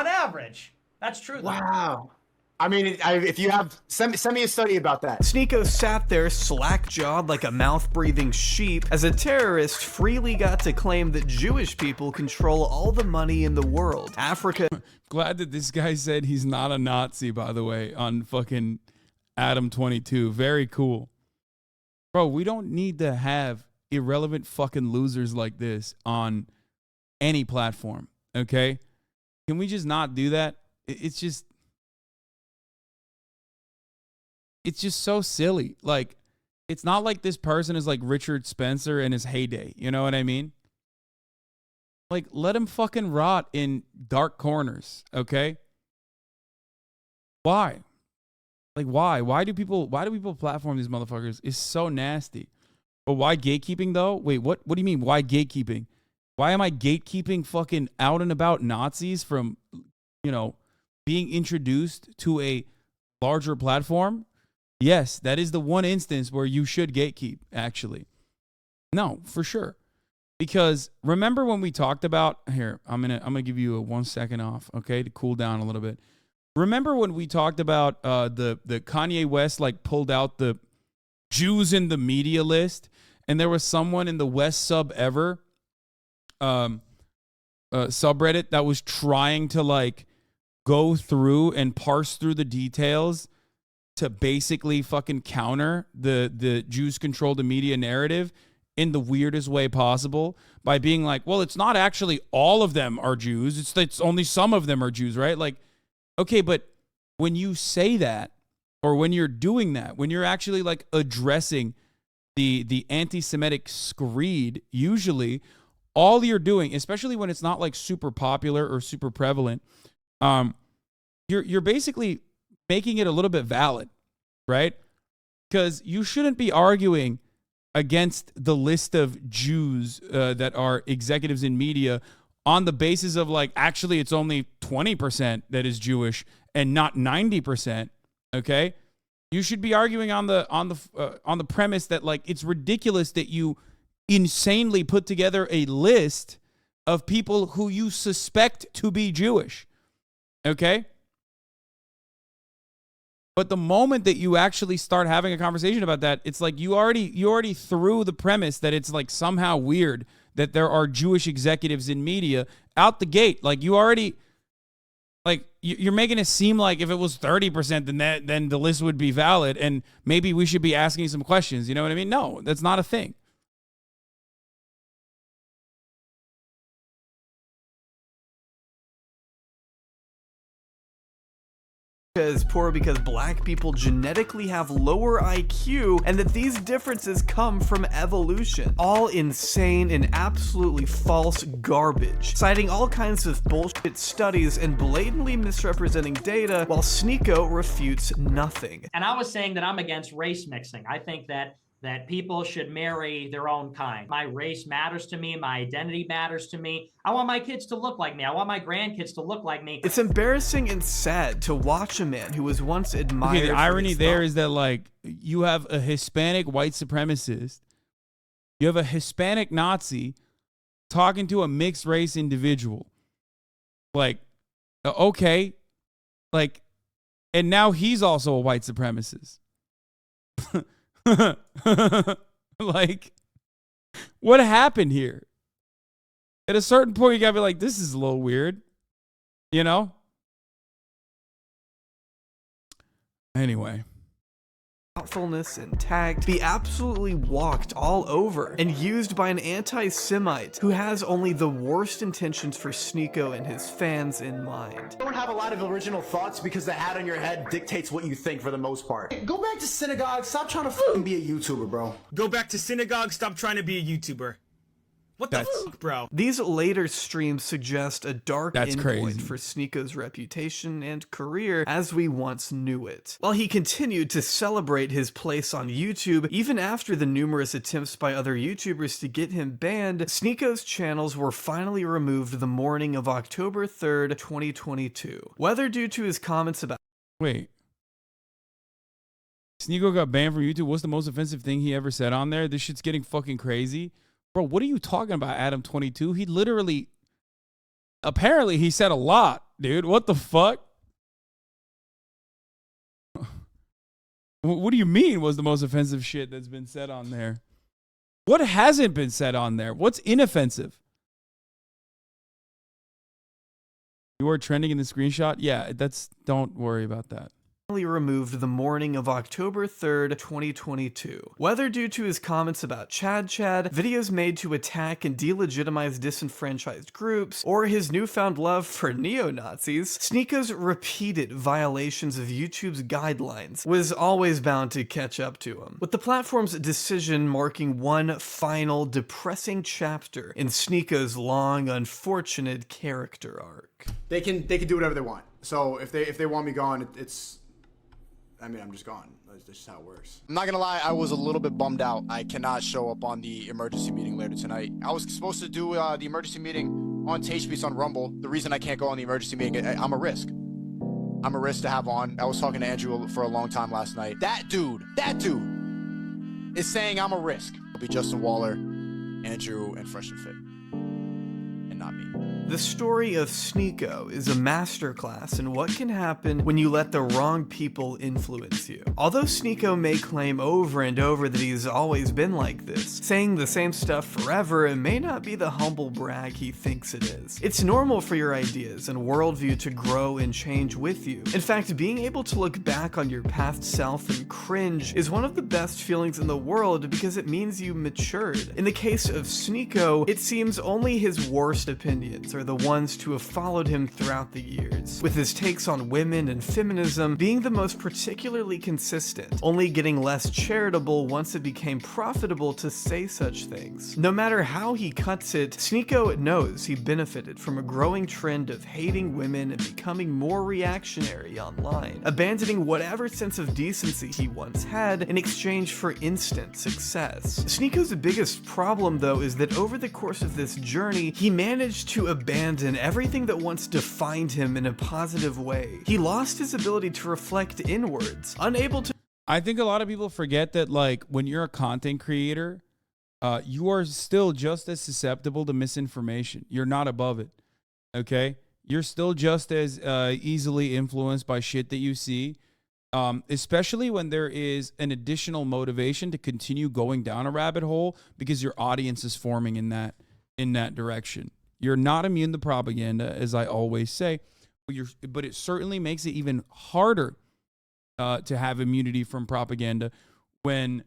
Speaker 14: average. That's true, though.
Speaker 10: Wow. I mean, if you have, send me a study about that.
Speaker 3: Sneako sat there slack-jawed like a mouth-breathing sheep as a terrorist freely got to claim that Jewish people control all the money in the world. Africa...
Speaker 1: Glad that this guy said he's not a Nazi, by the way, on fucking Adam 22. Very cool. Bro, we don't need to have irrelevant fucking losers like this on any platform, okay? Can we just not do that? It's just so silly. Like, it's not like this person is like Richard Spencer in his heyday. You know what I mean? Like, let him fucking rot in dark corners, okay? Why? Like, why? Why do people platform these motherfuckers? It's so nasty. But why gatekeeping, though? Wait, what do you mean, why gatekeeping? Why am I gatekeeping fucking out and about Nazis from, you know, being introduced to a larger platform? Yes, that is the one instance where you should gatekeep, actually. No, for sure. Because remember when we talked about, here, I'm gonna give you a 1 second off, okay, to cool down a little bit. Remember when we talked about the Kanye West like pulled out the Jews in the media list, and there was someone in the West Sub Ever subreddit that was trying to like go through and parse through the details to basically fucking counter the Jews control the media narrative in the weirdest way possible by being like, well, it's not actually all of them are Jews. It's only some of them are Jews, right? Like, okay, but when you say that, or when you're doing that, when you're actually like addressing the anti-Semitic screed, usually all you're doing, especially when it's not like super popular or super prevalent, you're basically making it a little bit valid, right? Because you shouldn't be arguing against the list of Jews that are executives in media on the basis of like, actually it's only 20% that is Jewish and not 90%. Okay, you should be arguing on the premise that like it's ridiculous that you insanely put together a list of people who you suspect to be Jewish. Okay. But the moment that you actually start having a conversation about that, it's like you already threw the premise that it's like somehow weird that there are Jewish executives in media out the gate. Like you already, like you're making it seem like if it was 30%, then the list would be valid, and maybe we should be asking some questions. You know what I mean? No, that's not a thing.
Speaker 3: is poor because black people genetically have lower IQ and that these differences come from evolution. All insane and absolutely false garbage, citing all kinds of bullshit studies and blatantly misrepresenting data while Sneako refutes nothing.
Speaker 14: And I was saying that I'm against race mixing. I think that people should marry their own kind. My race matters to me. My identity matters to me. I want my kids to look like me. I want my grandkids to look like me.
Speaker 3: It's embarrassing and sad to watch a man who was once admired.
Speaker 1: Okay, the irony there is that, like, you have a Hispanic white supremacist, you have a Hispanic Nazi talking to a mixed race individual. Like, okay, like, and now he's also a white supremacist. Like, what happened here? At a certain point, you gotta be like, this is a little weird, you know? Anyway.
Speaker 3: Thoughtfulness and tact be absolutely walked all over and used by an anti-Semite who has only the worst intentions for Sneako and his fans in mind.
Speaker 10: You don't have a lot of original thoughts because the hat on your head dictates what you think for the most part. Go back to synagogue, stop trying to fucking be a YouTuber, bro.
Speaker 17: Go back to synagogue, stop trying to be a YouTuber. What the fuck, bro?
Speaker 3: These later streams suggest a dark endpoint
Speaker 1: crazy.
Speaker 3: for Sneako's reputation and career as we once knew it. While he continued to celebrate his place on YouTube, even after the numerous attempts by other YouTubers to get him banned, Sneako's channels were finally removed the morning of October 3rd, 2022. Whether due to his comments about—
Speaker 1: Wait. Sneako got banned from YouTube. What's the most offensive thing he ever said on there? This shit's getting fucking crazy. Bro, what are you talking about, Adam22? He literally, apparently he said a lot, dude. What the fuck? What do you mean was the most offensive shit that's been said on there? What hasn't been said on there? What's inoffensive? You are trending in the screenshot? Yeah, don't worry about that.
Speaker 3: Removed the morning of October 3rd, 2022. Whether due to his comments about Chad, videos made to attack and delegitimize disenfranchised groups, or his newfound love for neo-Nazis, Sneako's repeated violations of YouTube's guidelines was always bound to catch up to him, with the platform's decision marking one final depressing chapter in Sneako's long, unfortunate character arc.
Speaker 10: They can do whatever they want. So if they want me gone, I'm just gone. That's just how it works. I'm not gonna lie, I was a little bit bummed out. I cannot show up on the emergency meeting later tonight. I was supposed to do the emergency meeting on TasteBeats on Rumble. The reason I can't go on the emergency meeting, I'm a risk. I'm a risk to have on. I was talking to Andrew for a long time last night. That dude is saying I'm a risk. It'll be Justin Waller, Andrew, and Fresh and Fit. And not me.
Speaker 3: The story of Sneako is a masterclass in what can happen when you let the wrong people influence you. Although Sneako may claim over and over that he's always been like this, saying the same stuff forever, it may not be the humble brag he thinks it is. It's normal for your ideas and worldview to grow and change with you. In fact, being able to look back on your past self and cringe is one of the best feelings in the world because it means you matured. In the case of Sneako, it seems only his worst opinions are the ones to have followed him throughout the years, with his takes on women and feminism being the most particularly consistent, only getting less charitable once it became profitable to say such things. No matter how he cuts it, Sneako knows he benefited from a growing trend of hating women and becoming more reactionary online, abandoning whatever sense of decency he once had in exchange for instant success. Sneako's biggest problem, though, is that over the course of this journey, he managed to abandon everything that once defined him in a positive way. He lost his ability to reflect inwards, unable to—
Speaker 1: I think a lot of people forget that, like, when you're a content creator, you are still just as susceptible to misinformation. You're not above it, okay? You're still just as easily influenced by shit that you see, especially when there is an additional motivation to continue going down a rabbit hole because your audience is forming in that direction. You're not immune to propaganda, as I always say, but it certainly makes it even harder to have immunity from propaganda when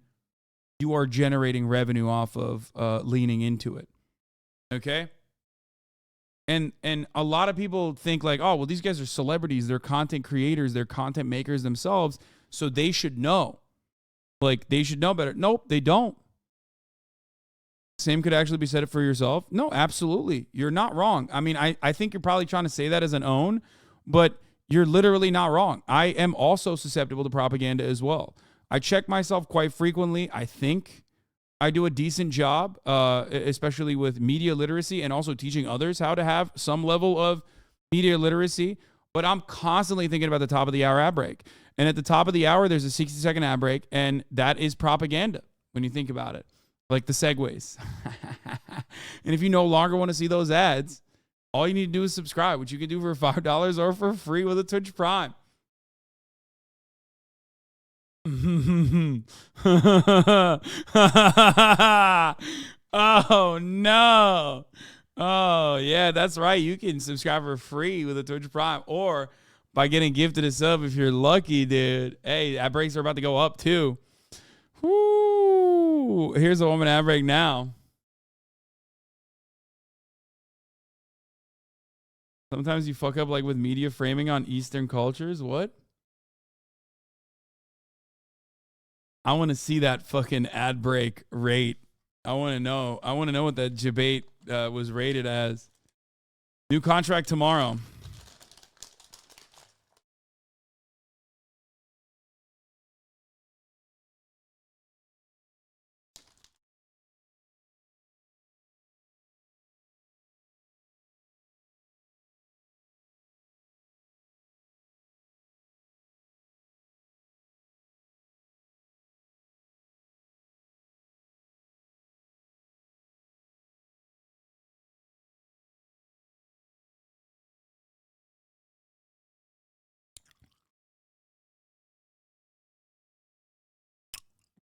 Speaker 1: you are generating revenue off of leaning into it. Okay? And a lot of people think like, oh, well, these guys are celebrities. They're content creators. They're content makers themselves. So they should know. Like, they should know better. Nope, they don't. Same could actually be said for yourself. No, absolutely. You're not wrong. I mean, I think you're probably trying to say that as an own, but you're literally not wrong. I am also susceptible to propaganda as well. I check myself quite frequently. I think I do a decent job, especially with media literacy and also teaching others how to have some level of media literacy. But I'm constantly thinking about the top of the hour ad break. And at the top of the hour, there's a 60-second ad break, and that is propaganda when you think about it, like the segues. And if you no longer want to see those ads, all you need to do is subscribe, which you can do for $5 or for free with a Twitch Prime. Oh, no. Oh, yeah, that's right. You can subscribe for free with a Twitch Prime or by getting gifted a sub if you're lucky, dude. Hey, ad breaks are about to go up, too. Woo. Here's a woman ad break now. Sometimes you fuck up like with media framing on Eastern cultures. What? I want to see that fucking ad break rate. I want to know. I want to know what that debate was rated as. New contract tomorrow.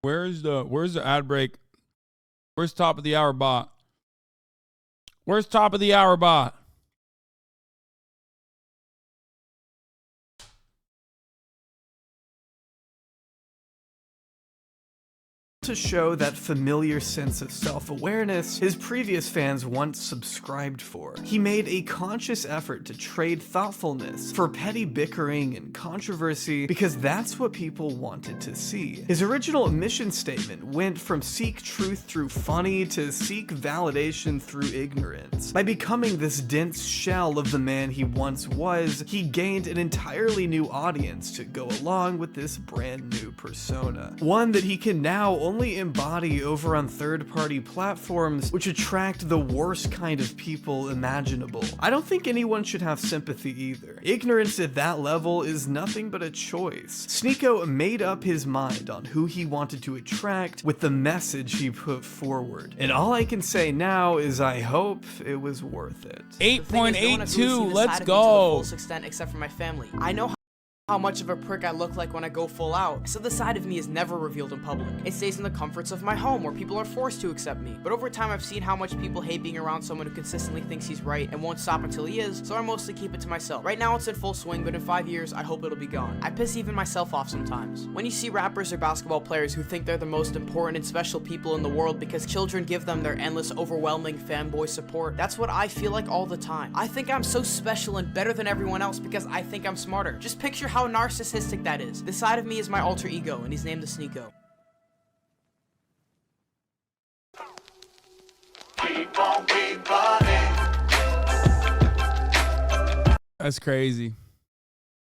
Speaker 1: Where's the ad break? Where's top of the hour bot? Where's top of the hour bot?
Speaker 3: To show that familiar sense of self-awareness his previous fans once subscribed for, he made a conscious effort to trade thoughtfulness for petty bickering and controversy because that's what people wanted to see. His original mission statement went from seek truth through funny to seek validation through ignorance. By becoming this dense shell of the man he once was, he gained an entirely new audience to go along with this brand new persona. One that he can now only embody over on third-party platforms, which attract the worst kind of people imaginable. I don't think anyone should have sympathy either. Ignorance at that level is nothing but a choice. Sneako made up his mind on who he wanted to attract with the message he put forward. And all I can say now is I hope it was worth it.
Speaker 1: 8.82, let's go.
Speaker 15: To the full extent except for my family. I know how much of a prick I look like when I go full out, so the side of me is never revealed in public. It stays in the comforts of my home where people are forced to accept me. But over time I've seen how much people hate being around someone who consistently thinks he's right and won't stop until he is, so I mostly keep it to myself. Right now it's in full swing, but in 5 years I hope it'll be gone. I piss even myself off sometimes. When you see rappers or basketball players who think they're the most important and special people in the world because children give them their endless overwhelming fanboy support, that's what I feel like all the time. I think I'm so special and better than everyone else because I think I'm smarter. Just picture how narcissistic that is. This side of me is my alter ego, and he's named the Sneako.
Speaker 1: That's crazy.